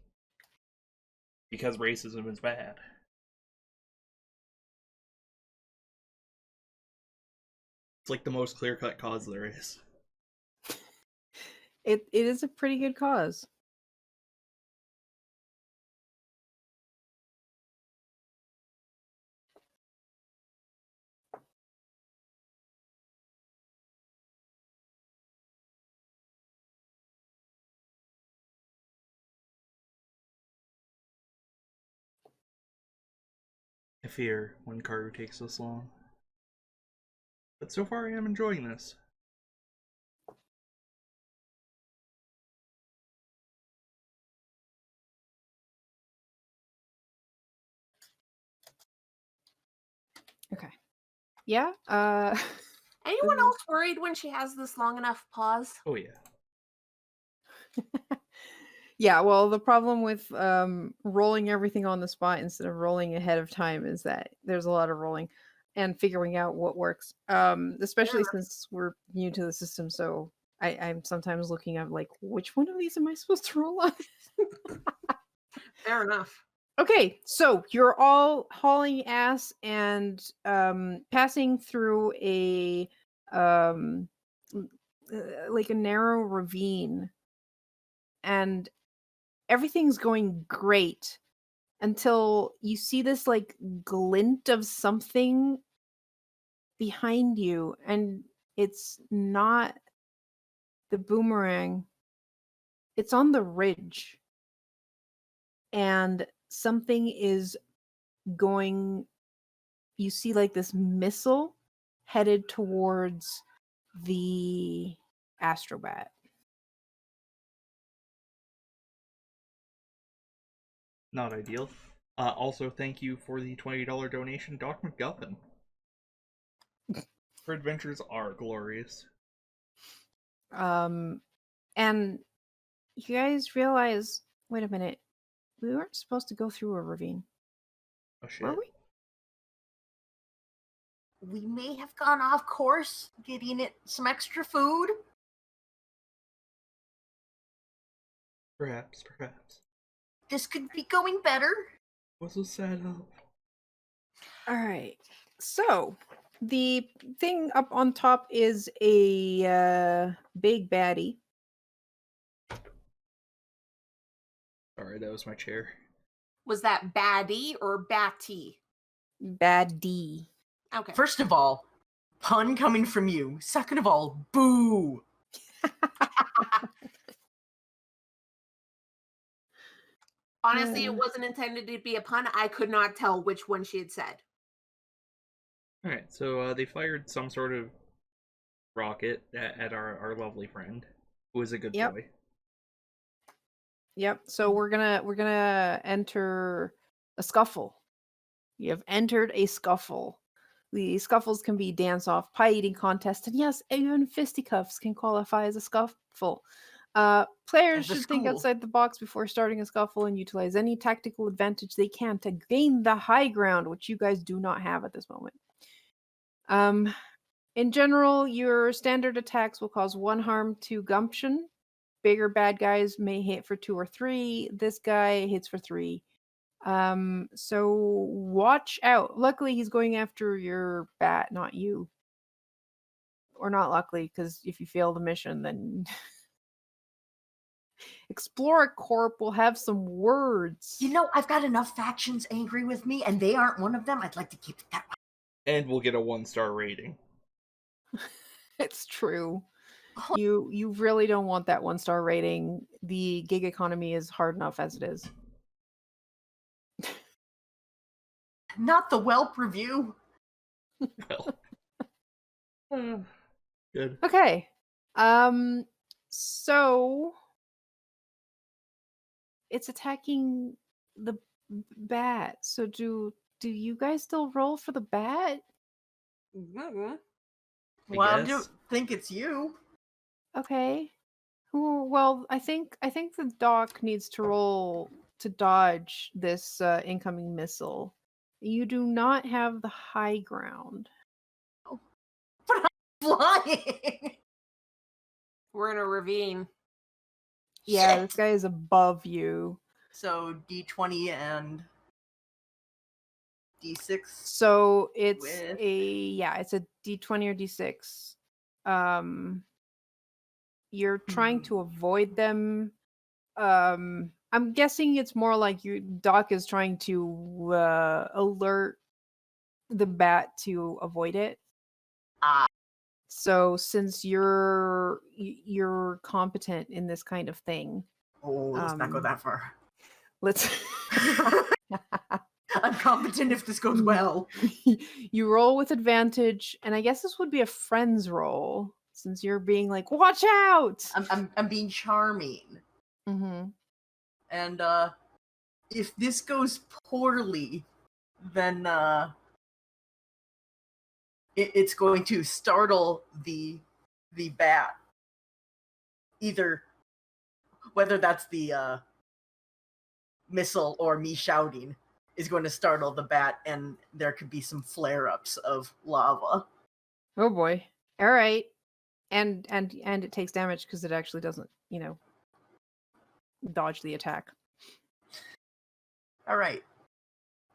Because racism is bad. It's like the most clear-cut cause there is. It is a pretty good cause. I fear when Carter takes this long. But so far I am enjoying this. Okay. Yeah. Anyone else worried when she has this long enough pause? Oh yeah. Yeah, well, the problem with rolling everything on the spot instead of rolling ahead of time is that there's a lot of rolling and figuring out what works. Especially since we're new to the system, so I'm sometimes looking at like, which one of these am I supposed to roll on? Fair enough. Okay, so you're all hauling ass and passing through a like a narrow ravine, and everything's going great until you see this like glint of something behind you, and it's not the boomerang. It's on the ridge, and something is going. You see like this missile headed towards the astrobat. Not ideal. Also, thank you for the $20 donation, Doc McGuffin. Her adventures are glorious. And you guys realize, wait a minute, we weren't supposed to go through a ravine. Oh shit. Were we? We may have gone off course, getting it some extra food. Perhaps. This could be going better. What's a setup? All right. So the thing up on top is a big baddie. Sorry, that was my chair. Was that baddie or batty? Baddie. Okay. First of all, pun coming from you. Second of all, boo. Honestly, Yeah. it wasn't intended to be a pun. I could not tell which one she had said. Alright, so they fired some sort of rocket at our lovely friend, who is a good Yep. boy. Yep. So we're gonna enter a scuffle. You have entered a scuffle. The scuffles can be dance-off, pie-eating contest, and yes, even fisticuffs can qualify as a scuffle. Players At the should think school. outside the box before starting a scuffle and utilize any tactical advantage they can to gain the high ground, which you guys do not have at this moment. In general, your standard attacks will cause 1 harm to gumption. Bigger bad guys may hit for 2 or 3. This guy hits for 3. So watch out. Luckily, he's going after your bat, not you. Or not luckily, because if you fail the mission, then Explorer Corp will have some words. You know, I've got enough factions angry with me, and they aren't one of them. I'd like to keep it that way. And we'll get a 1-star rating. It's true. Oh. You really don't want that 1-star rating. The gig economy is hard enough as it is. Not the Whelp review. Well, good. Okay. So it's attacking the bat. So do you guys still roll for the bat? Mhm. Well, I guess. don't think it's you. Okay. Well, I think the doc needs to roll to dodge this incoming missile. You do not have the high ground. But I'm flying. We're in a ravine. Yeah, Shit. this guy is above you. So D20 and D6. So it's With- it's a D20 or D6. You're trying to avoid them. I'm guessing it's more like your Doc is trying to alert the bat to avoid it. Ah. So since you're competent in this kind of thing, Oh, let's not go that far. let's I'm competent if this goes well. you roll with advantage, and I guess this would be a friend's roll since you're being like, watch out. I'm being charming. Mm-hmm. And if this goes poorly, then it's going to startle the bat. Either whether that's the missile or me shouting is going to startle the bat, and there could be some flare-ups of lava. Oh boy. All right. And it takes damage because it actually doesn't, dodge the attack. All right.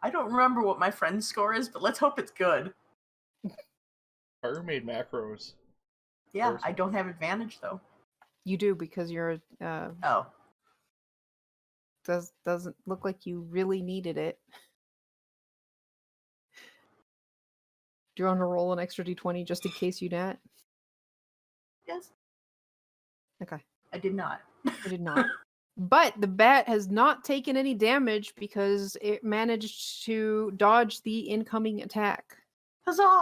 I don't remember what my friend's score is, but let's hope it's good. Carter made macros. Yeah, Awesome. I don't have advantage though. You do because you're Oh. doesn't look like you really needed it. Do you want to roll an extra d20 just in case you not? Yes. Okay. I did not. I did not. But the bat has not taken any damage because it managed to dodge the incoming attack. Huzzah!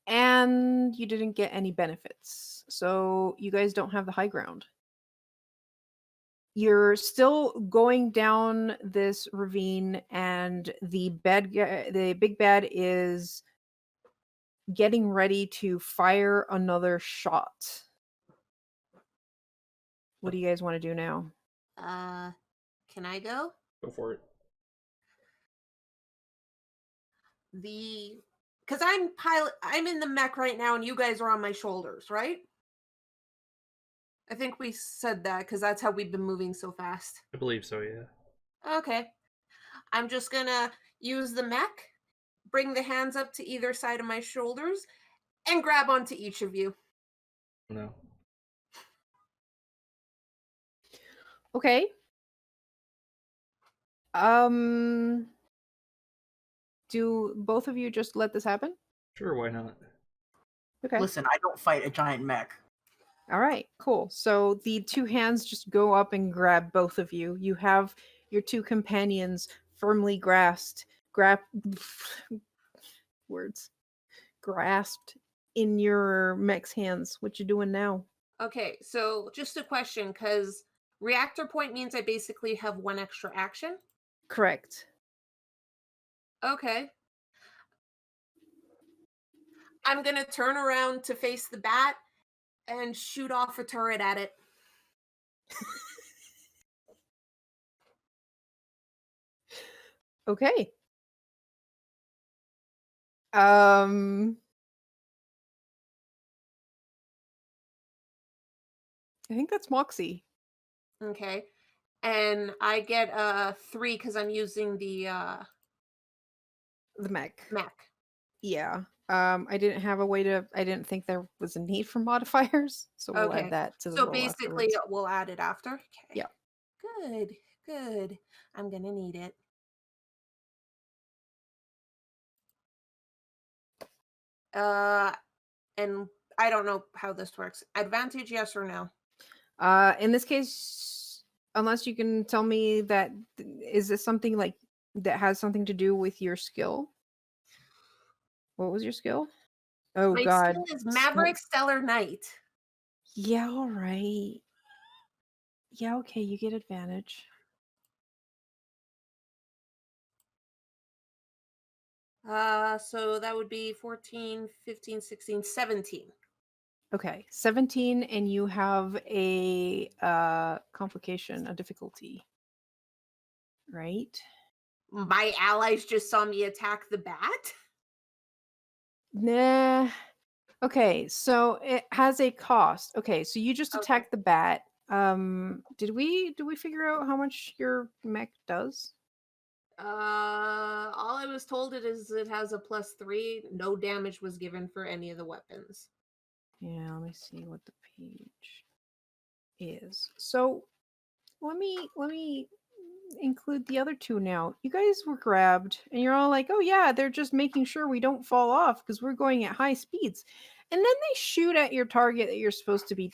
And you didn't get any benefits. So you guys don't have the high ground. You're still going down this ravine, and the big bad is getting ready to fire another shot. What do you guys want to do now? Can I go? Go for it. Because I'm in the mech right now, and you guys are on my shoulders, right? I think we said that because that's how we've been moving so fast. I believe so, yeah. Okay. I'm just gonna use the mech, bring the hands up to either side of my shoulders, and grab onto each of you. No. Okay. Do both of you just let this happen? Sure, why not? Okay. Listen, I don't fight a giant mech. All right, cool. So the two hands just go up and grab both of you. You have your two companions firmly words grasped in your mech's hands. What you doing now? Okay, so just a question, because reactor point means I basically have one extra action. Correct. Okay. I'm gonna turn around to face the bat and shoot off a turret at it. Okay. I think that's Moxie. Okay. And I get a 3 because I'm using the The mech. mech. Yeah. I didn't have a way to. I didn't think there was a need for modifiers, so we'll add Okay. that to the So roll basically, afterwards. we'll add it after. Okay. Yeah. Good. Good. I'm gonna need it. And I don't know how this works. Advantage, yes or no? In this case, unless you can tell me that is this something like that has something to do with your skill? What was your skill? Oh My God. skill is Maverick Stellar Knight. Yeah. All right. Yeah. Okay. You get advantage. So that would be 14, 15, 16, 17. Okay. 17, and you have a complication, a difficulty, right? My allies just saw me attack the bat. Nah. Okay, so it has a cost. Okay, so you just Okay. attacked the bat. Did we figure out how much your mech does? All I was told it has a +3. No damage was given for any of the weapons. Yeah, let me see what the page is. So let me include the other two now. You guys were grabbed and you're all like, "Oh yeah, they're just making sure we don't fall off because we're going at high speeds." And then they shoot at your target that you're supposed to be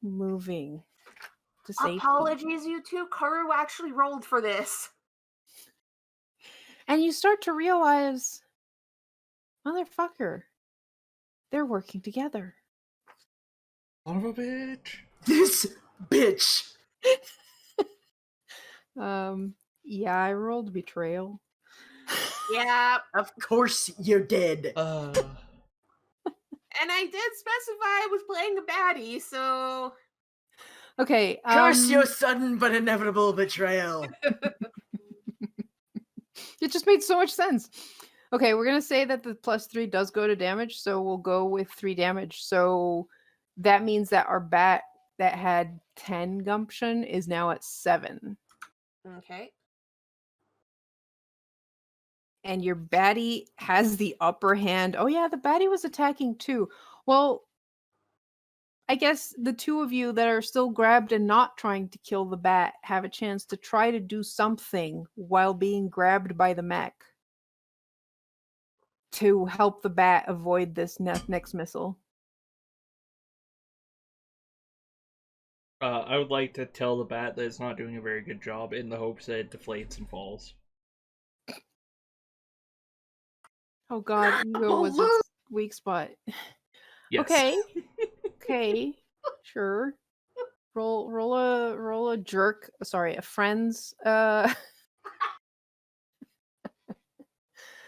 moving to safety. Apologies, you two. Karu actually rolled for this. And you start to realize, motherfucker, they're working together. Son of a bitch. This bitch. Yeah, I rolled betrayal. Yeah, Of course you did. and I did specify I was playing a baddie, so Okay, Curse your sudden but inevitable betrayal. it just made so much sense. Okay, we're gonna say that the +3 does go to damage, so we'll go with 3 damage. So that means that our bat that had 10 gumption is now at 7. okay. And your baddie has the upper hand. Oh yeah, the baddie was attacking too. Well, I guess the two of you that are still grabbed and not trying to kill the bat have a chance to try to do something while being grabbed by the mech to help the bat avoid this next missile. I would like to tell the bat that it's not doing a very good job in the hopes that it deflates and falls. Oh god, ego was its weak spot. Yes. Okay. Okay. Sure. Roll a jerk. Sorry, a friend's I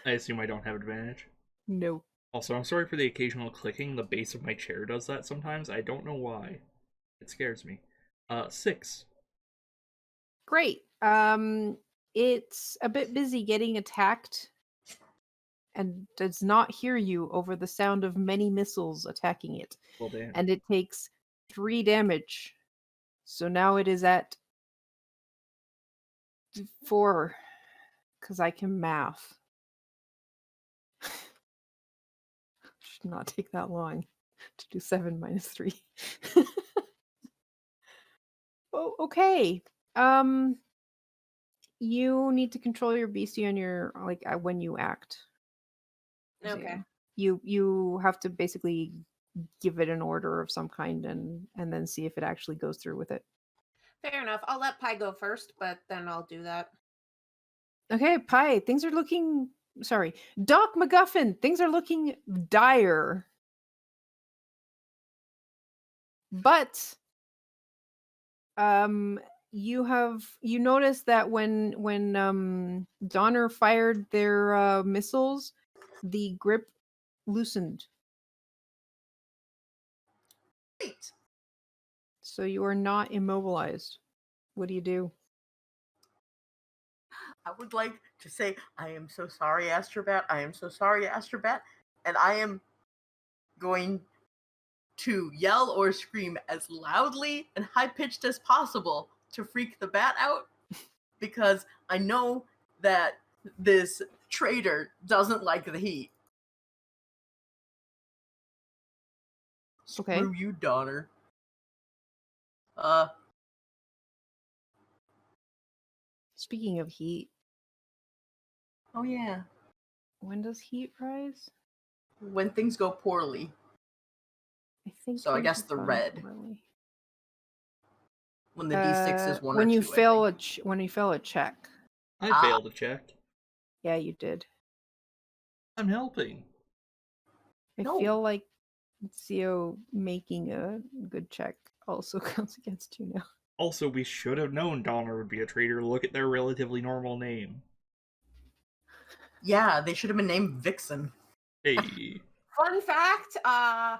assume I don't have advantage. no. Also, I'm sorry for the occasional clicking. The base of my chair does that sometimes. I don't know why. It scares me. 6. Great. It's a bit busy getting attacked and does not hear you over the sound of many missiles attacking it. Well, damn. And it takes 3 damage. So now it is at 4 because I can math. Should not take that long to do 7 minus 3. Oh, okay. You need to control your beastie on your when you act. So, Okay. yeah. You have to basically give it an order of some kind and then see if it actually goes through with it. Fair enough. I'll let Pi go first, but then I'll do that. Okay, Pi, things are looking. Sorry, Doc MacGuffin, things are looking dire. But you notice that when Donner fired their missiles, the grip loosened. Great. So you are not immobilized. What do you do? I would like to say, I am so sorry, Astrobat. I am so sorry, Astrobat. And I am going to yell or scream as loudly and high pitched as possible to freak the bat out, because I know that this traitor doesn't like the heat. Okay. Screw you, Donner. Speaking of heat, Oh yeah. when does heat rise? When things go poorly. I think. So I things guess have the gone red. poorly. When the D6 is 1 when or you 2. fail I think. when you fail a check. I failed a check. Yeah, you did. I'm helping. I No. feel like CO making a good check also counts against you now. Also, we should have known Donner would be a traitor. Look at their relatively normal name. Yeah, they should have been named Vixen. Hey. Fun fact, I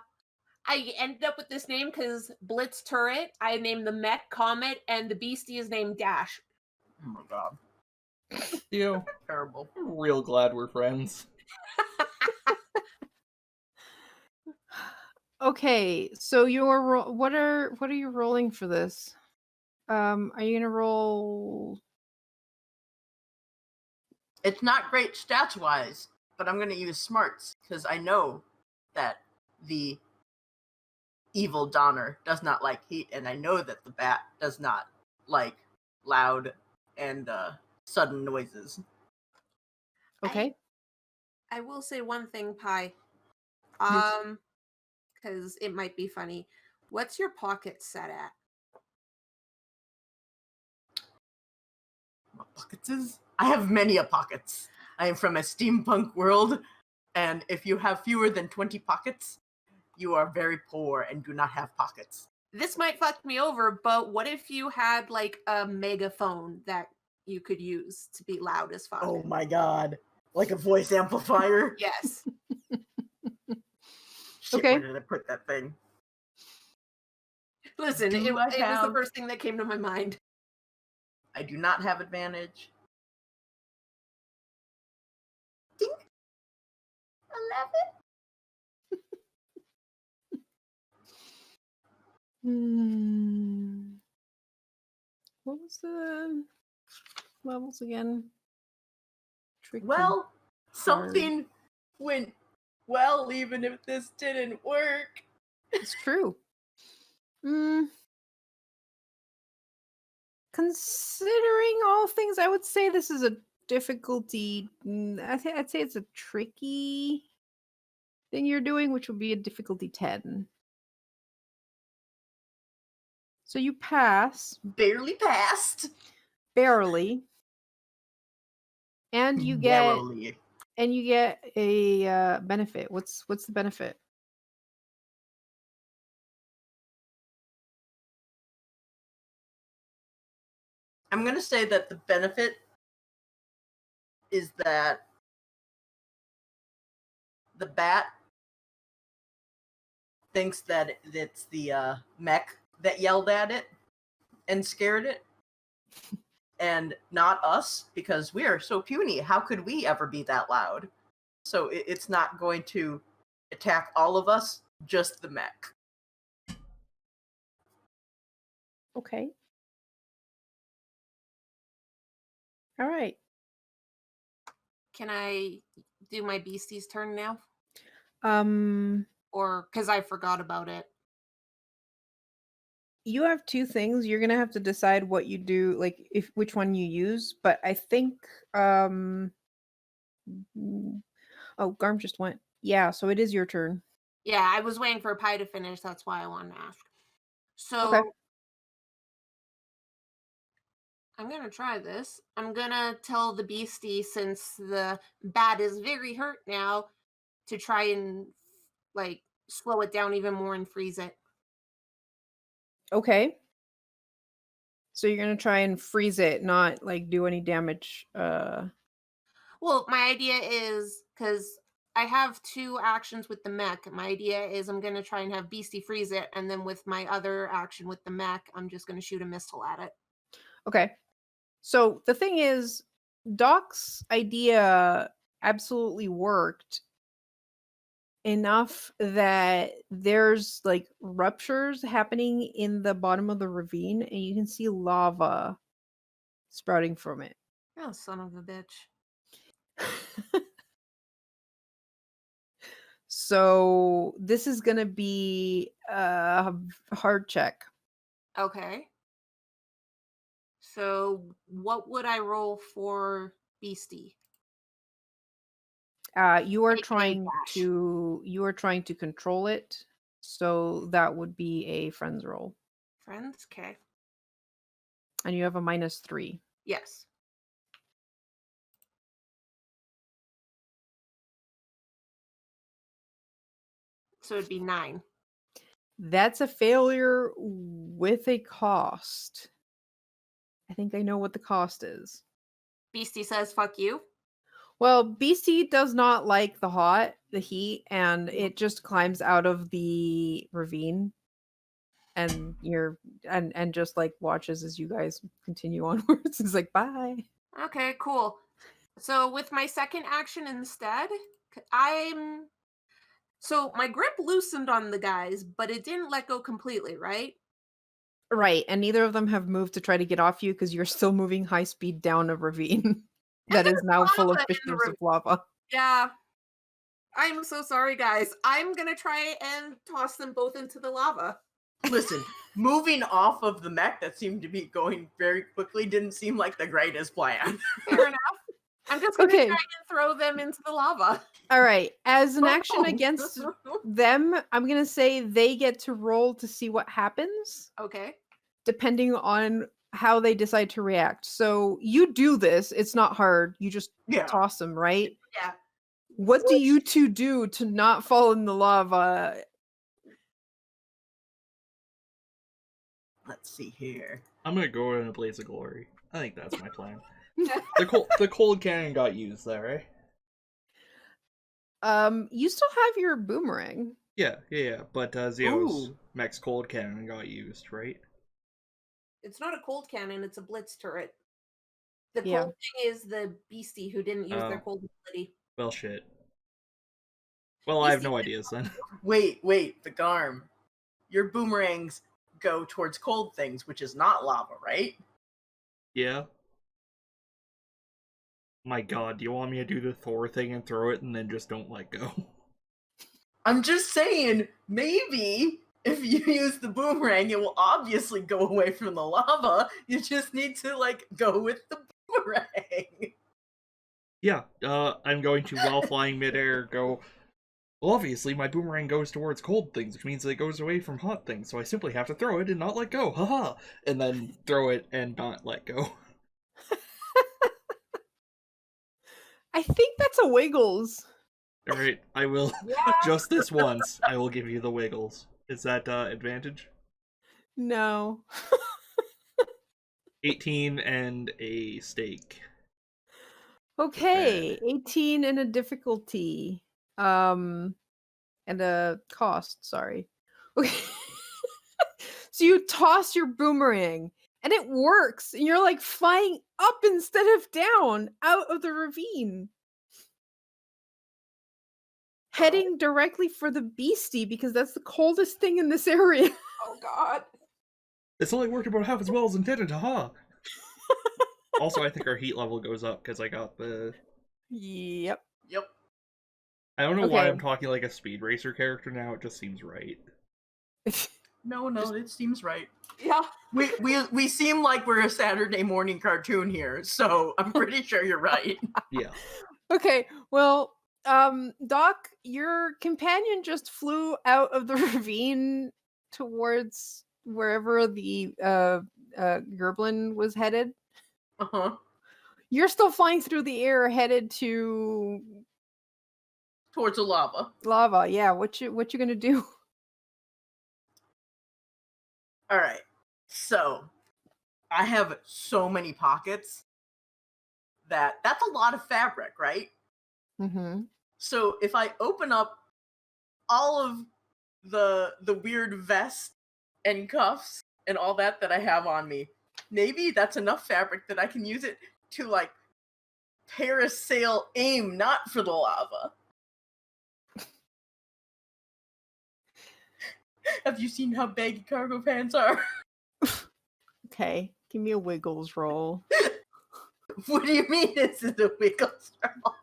ended up with this name because Blitz Turret, I named the Mech Comet, and the Beastie is named Dash. Oh my god. Theo, Terrible. I'm real glad we're friends. Okay, so you're what are you rolling for this? Are you gonna roll? It's not great stats wise, but I'm gonna use smarts because I know that the evil Donner does not like heat, and I know that the bat does not like loud and sudden noises. Okay. I will say one thing, Pi. Yes. Because it might be funny. What's your pocket set at? My pockets is. I have many a pockets. I am from a steampunk world, and if you have fewer than 20 pockets, you are very poor and do not have pockets. This might fuck me over, but what if you had like a megaphone that you could use to be loud as fuck? Oh my god. Like a voice amplifier? Yes. Shit, Okay. where did I put that thing? Listen, Do it was the have- first thing that came to my mind. I do not have advantage. Ding! 11. What was the levels again? Tricky. Well, something went well even if this didn't work. It's true. Considering all things, I would say this is a difficulty. I'd say it's a tricky thing you're doing, which would be a difficulty 10. So you pass Barely passed. barely, and you get Narrowly. a benefit. What's the benefit? I'm gonna say that the benefit is that the bat thinks that it's the mech that yelled at it and scared it, and not us, because we are so puny. How could we ever be that loud? So it's not going to attack all of us, just the mech. Okay. All right. Can I do my Beastie's turn now? Or because I forgot about it. You have two things. You're gonna have to decide what you do, like which one you use. But I think oh, Garm just went. Yeah, so it is your turn. Yeah, I was waiting for Pie to finish. That's why I wanted to ask. So Okay. I'm gonna try this. I'm gonna tell the beastie, since the bat is very hurt now, to try and like slow it down even more and freeze it. Okay. So you're gonna try and freeze it, not like do any damage. Well, my idea is, because I have 2 actions with the mech. My idea is I'm gonna try and have beastie freeze it, and then with my other action with the mech, I'm just gonna shoot a missile at it. Okay. So the thing is, Doc's idea absolutely worked enough that there's like ruptures happening in the bottom of the ravine, and you can see lava sprouting from it. Oh, son of a bitch. So this is gonna be a hard check. Okay. So what would I roll for beastie? You are AKA trying dash. to control it, so that would be a friends roll, Friends? Okay. and you have a -3. Yes. So it'd be 9. That's a failure with a cost. I think I know what the cost is. Beastie says, fuck you. Well, BC does not like the heat, and it just climbs out of the ravine, and and just like watches as you guys continue onwards. It's like, bye. Okay, cool. So with my second action instead, I'm... So my grip loosened on the guys, but it didn't let go completely, right? Right, and neither of them have moved to try to get off you because you're still moving high speed down a ravine that is there's now full of lava in the fissures of lava. Yeah. I'm so sorry, guys. I'm gonna try and toss them both into the lava. Listen, moving off of the mech that seemed to be going very quickly didn't seem like the greatest plan. Fair enough. I'm just gonna Okay. try and throw them into the lava. All right, as an Oh. action against them, I'm gonna say they get to roll to see what happens, Okay. depending on how they decide to react. So you do this; it's not hard. You just Yeah. toss them, right? Yeah. What do you two do to not fall in the lava? Let's see here. I'm gonna go in a blaze of glory. I think that's my plan. The cold cannon got used there, right? You still have your boomerang. Yeah. But Zio's Ooh. Mech's cold cannon got used, right? It's not a cold cannon, it's a blitz turret. The Yeah. cold thing is the beastie who didn't use their Oh. cold ability. Well, shit. Well, I have no ideas then. Wait, the Garm. Your boomerangs go towards cold things, which is not lava, right? Yeah. My god, do you want me to do the Thor thing and throw it and then just don't let go? I'm just saying, maybe if you use the boomerang, it will obviously go away from the lava. You just need to, like, go with the boomerang. Yeah, I'm going to, while flying midair, go... Well, obviously, my boomerang goes towards cold things, which means it goes away from hot things, so I simply have to throw it and not let go, haha! And then throw it and not let go. I think that's a Wiggles. Alright, I will, just this once, I will give you the Wiggles. Is that, advantage? No. 18 and a stake. Okay, 18 and a difficulty. And a cost, sorry. Okay. So you toss your boomerang and it works, and you're like flying up instead of down out of the ravine. Heading directly for the beastie because that's the coldest thing in this area. Oh god. It's only worked about half as well as intended, haha! Also, I think our heat level goes up because I got the... Yep. I don't know why Okay. I'm talking like a Speed Racer character now, it just seems right. No, it seems right. Yeah. We seem like we're a Saturday morning cartoon here, so I'm pretty sure you're right. Yeah. Okay, well, Doc, your companion just flew out of the ravine towards wherever the Gerblin was headed. Uh-huh. You're still flying through the air, headed to Towards the lava. lava. Yeah, what you gonna do? All right. So, I have so many pockets that's a lot of fabric, right? Mm-hmm. So, if I open up all of the weird vest and cuffs and all that I have on me, maybe that's enough fabric that I can use it to like parasail aim not for the lava. Have you seen how baggy cargo pants are? Okay, give me a wiggles roll. What do you mean this is a wiggle roll?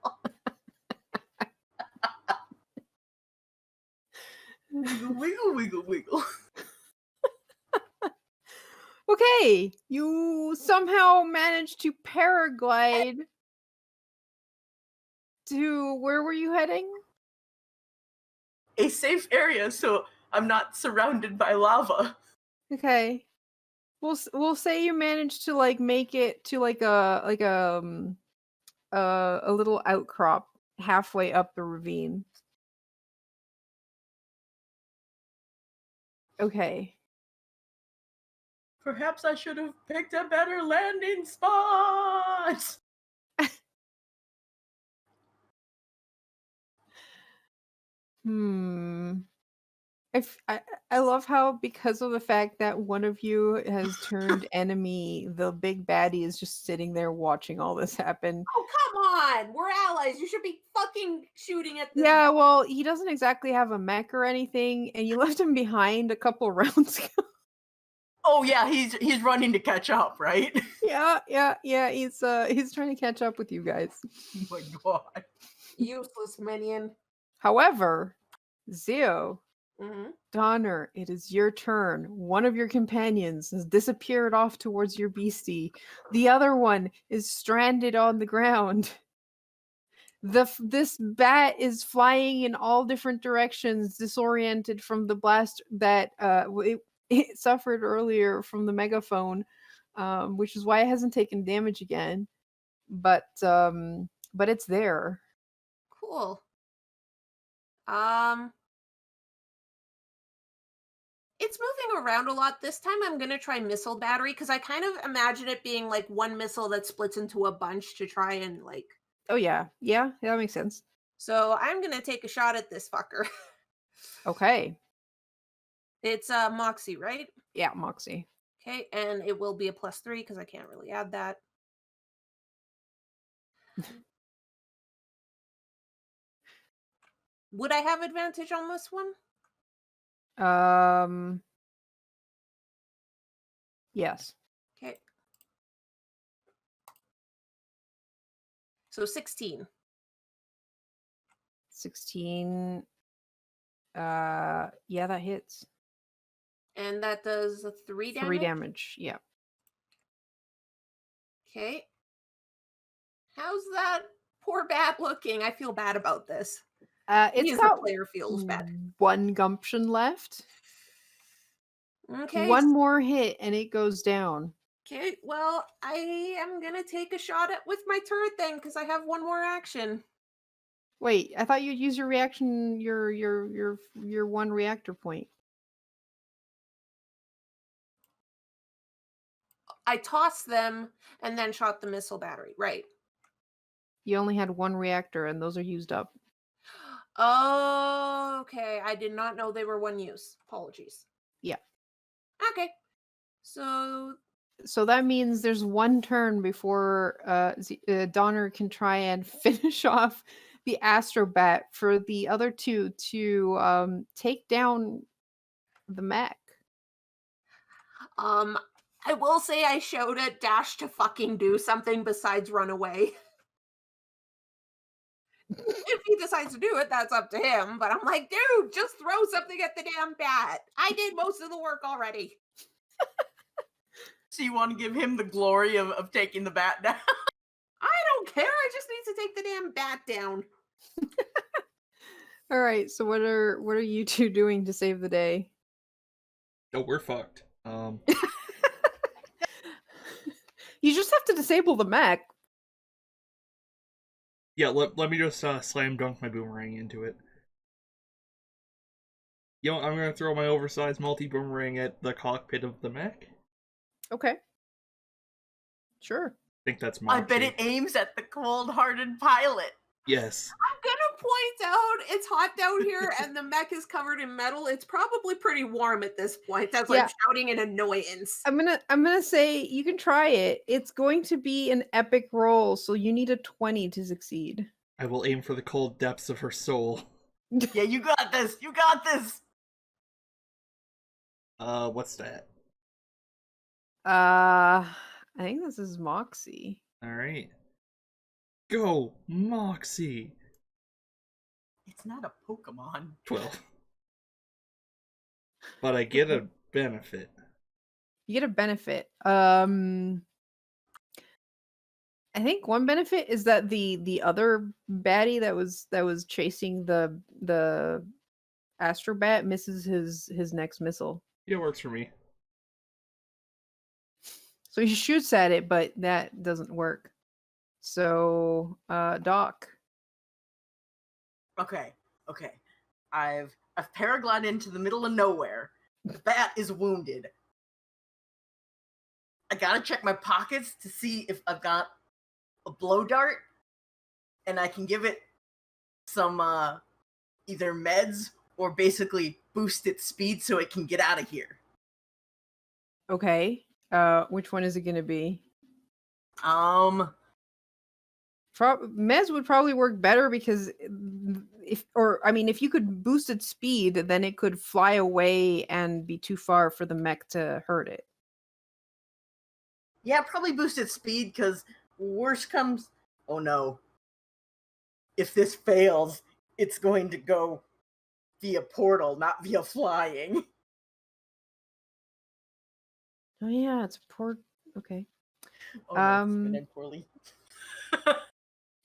Wiggle, wiggle, wiggle, wiggle. Okay, you somehow managed to paraglide to where were you heading? A safe area so I'm not surrounded by lava. Okay. We'll say you managed to like make it to like a little outcrop halfway up the ravine. Okay. Perhaps I should have picked a better landing spot. Hmm. I love how because of the fact that one of you has turned enemy, the big baddie is just sitting there watching all this happen. Oh, come on. We're allies. You should be fucking shooting at this. Yeah, well, he doesn't exactly have a mech or anything, and you left him behind a couple rounds ago. Oh yeah, he's running to catch up, right? Yeah. He's trying to catch up with you guys. Oh my god. Useless minion. However, Zio, Mm-hmm. Donner, it is your turn. One of your companions has disappeared off towards your beastie. The other one is stranded on the ground. This bat is flying in all different directions, disoriented from the blast that it suffered earlier from the megaphone, which is why it hasn't taken damage again. But it's there. Cool. It's moving around a lot. This time I'm going to try missile battery because I kind of imagine it being like one missile that splits into a bunch to try and like. Oh yeah, that makes sense. So I'm going to take a shot at this fucker. Okay. It's Moxie, right? Yeah, Moxie. Okay, and it will be a +3 because I can't really add that. Would I have advantage on this one? Yes. Okay. So 16. 16. Yeah, that hits. And that does 3 damage? 3 damage, yeah. Okay. How's that poor bat looking? I feel bad about this. It's The got player feels bad. 1 gumption left. Okay. 1 more hit and it goes down. Okay, well, I am gonna take a shot at with my turret then, because I have 1 more action. Wait, I thought you'd use your reaction, your 1 reactor point. I tossed them and then shot the missile battery. Right. You only had 1 reactor and those are used up. Oh, okay. I did not know they were 1 use. Apologies. Yeah. Okay. So that means there's 1 turn before Donner can try and finish off the Astrobat for the other 2 to take down the mech. I will say I showed it Dash to fucking do something besides run away. If he decides to do it, that's up to him. But I'm like, dude, just throw something at the damn bat. I did most of the work already. So you want to give him the glory of taking the bat down? I don't care. I just need to take the damn bat down. All right. So what are you two doing to save the day? Oh, we're fucked. You just have to disable the mech. Yeah, let me just slam dunk my boomerang into it. You know, I'm gonna throw my oversized multi-boomerang at the cockpit of the mech. Okay. Sure. I think that's I bet Moxie. it aims at the cold-hearted pilot. Yes. I'm gonna point out it's hot down here and the mech is covered in metal. It's probably pretty warm at this point. That's Yeah. like shouting in annoyance. I'm gonna say you can try it. It's going to be an epic roll, so you need a 20 to succeed. I will aim for the cold depths of her soul. Yeah, you got this. You got this. What's that? I think this is Moxie. Alright. Go, Moxie! It's not a Pokemon. 12. But I get a benefit. You get a benefit. I think one benefit is that the other baddie that was chasing the Astrobat misses his next missile. Yeah, it works for me. So he shoots at it, but that doesn't work. So, Doc. Okay. I've paraglided into the middle of nowhere. The bat is wounded. I gotta check my pockets to see if I've got a blow dart, and I can give it some either meds or basically boost its speed so it can get out of here. Okay. Which one is it gonna be? Mez would probably work better because if you could boost its speed, then it could fly away and be too far for the mech to hurt it. Yeah, probably boost its speed because worst comes. Oh no. If this fails, it's going to go via portal, not via flying. Oh yeah, it's a port. Okay. Oh, no, it's gonna end poorly.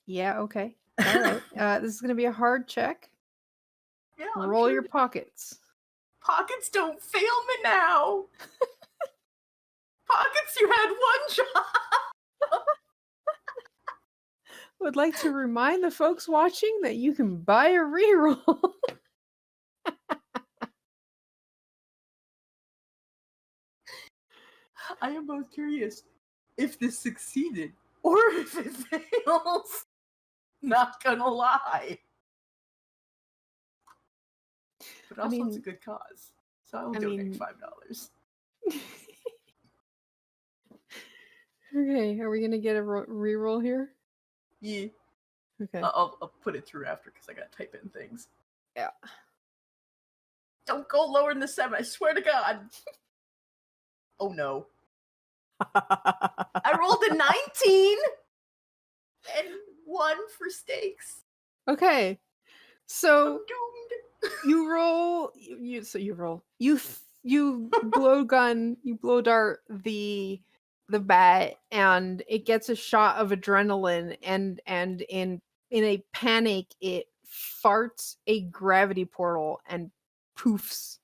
Yeah. Okay. All right. This is gonna be a hard check. Yeah, Roll your pockets. Pockets don't fail me now. Pockets, you had one shot. Would like to remind the folks watching that you can buy a reroll. I am both curious if this succeeded or if it fails. Not gonna lie. But also, it's a good cause. So I will donate $5. Okay, are we gonna get a reroll here? Yeah. Okay. I'll put it through after because I gotta type in things. Yeah. Don't go lower than the 7, I swear to God. Oh no. I rolled a 19 and 1 for stakes. Okay. So I'm doomed. you roll. You blow dart the bat, and it gets a shot of adrenaline, and in a panic, it farts a gravity portal and poofs.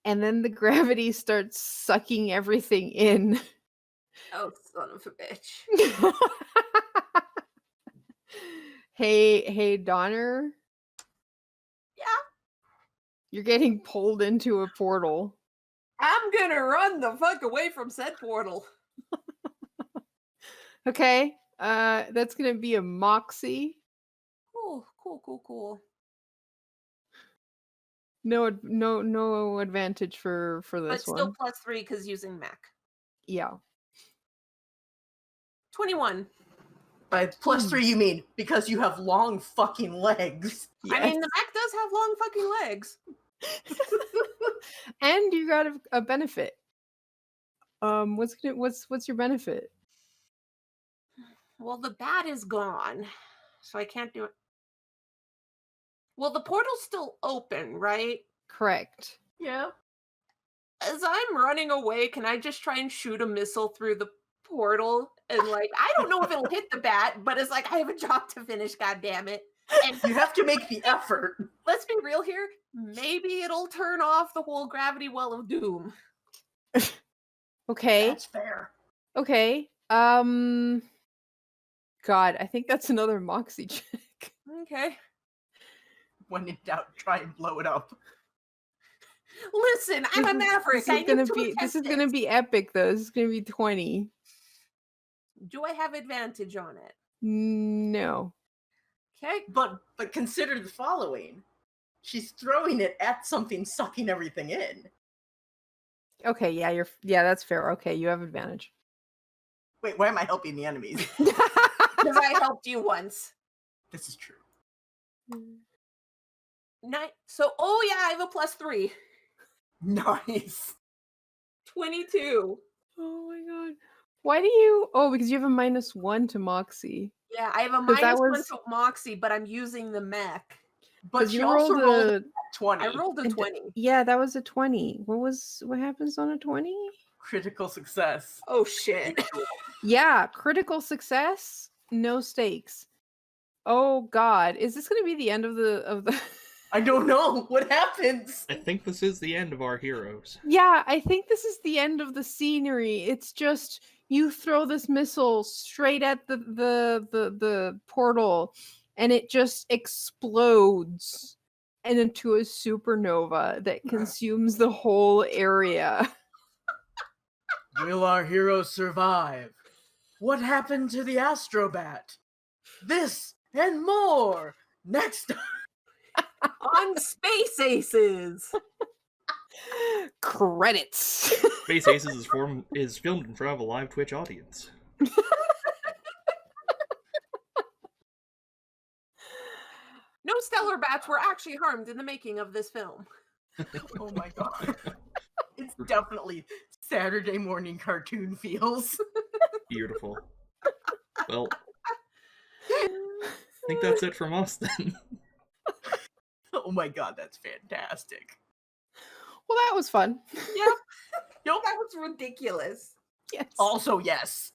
And then the gravity starts sucking everything in. Oh, son of a bitch. Hey, Donner. Yeah? You're getting pulled into a portal. I'm gonna run the fuck away from said portal. Okay, that's gonna be a Moxie. Oh, cool. No advantage for this But one. still +3 because using mech. Yeah. 21. By +3 you mean because you have long fucking legs. Yes. I mean, the mech does have long fucking legs. And you got a benefit. What's your benefit? Well, the bat is gone, so I can't do it. Well, the portal's still open, right? Correct. Yeah. As I'm running away, can I just try and shoot a missile through the portal And like, I don't know if it'll hit the bat, but it's like I have a job to finish, god damn it. And You have to make the effort. let's be real here, maybe it'll turn off the whole gravity well of doom. Okay. That's fair. Okay. God, I think that's another Moxie check. Okay. When in doubt, try and blow it up. Listen, I'm a maverick. I need to This is attempt gonna it. be epic though. This is gonna be 20. Do I have advantage on it? No. Okay. But consider the following. She's throwing it at something, sucking everything in. Okay, yeah, that's fair. Okay, you have advantage. Wait, why am I helping the enemies? Because I helped you once. This is true. So, oh yeah, I have a +3. Nice. 22. Oh my god. Why do you? Oh, because you have a -1 to Moxie. Yeah, I have a 'Cause that -1 was- to Moxie, but I'm using the mech. But 'Cause she you also rolled a 20. I rolled a 20. Yeah, that was a 20. What happens on a 20? Critical success. Oh shit. Yeah, critical success, no stakes. Oh god, is this gonna be the end of the I don't know. What happens? I think this is the end of our heroes. Yeah, I think this is the end of the scenery. It's just you throw this missile straight at the portal and it just explodes and into a supernova that consumes the whole area. Will our heroes survive? What happened to the Astrobat? This and more next On Space Aces. Credits. Space Aces is filmed in front of a live Twitch audience. No stellar bats were actually harmed in the making of this film. Oh my god. It's definitely Saturday morning cartoon feels. Beautiful. Well, I think that's it from us then. Oh my god, that's fantastic. Well, that was fun. Yep. That was ridiculous. Yes. Also, yes.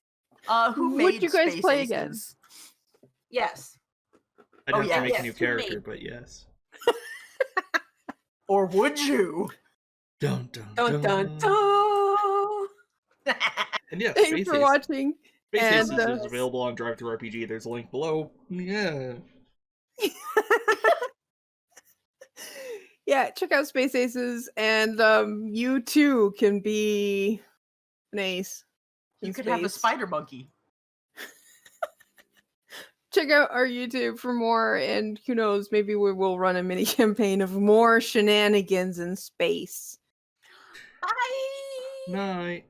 Who Would made you guys Space play Aces? again? Yes. I'd Oh, have yeah, to make yes, a new who character, made? but yes. Or would you? Dun dun Dun dun dun. And yeah, Thanks Space for Aces. watching. Space and, Aces is available on Drive-Thru RPG. There's a link below. Yeah. Yeah, check out Space Aces, and you too can be an ace. You in could have a space. spider monkey. Check out our YouTube for more, and who knows, maybe we will run a mini campaign of more shenanigans in space. Bye. Night.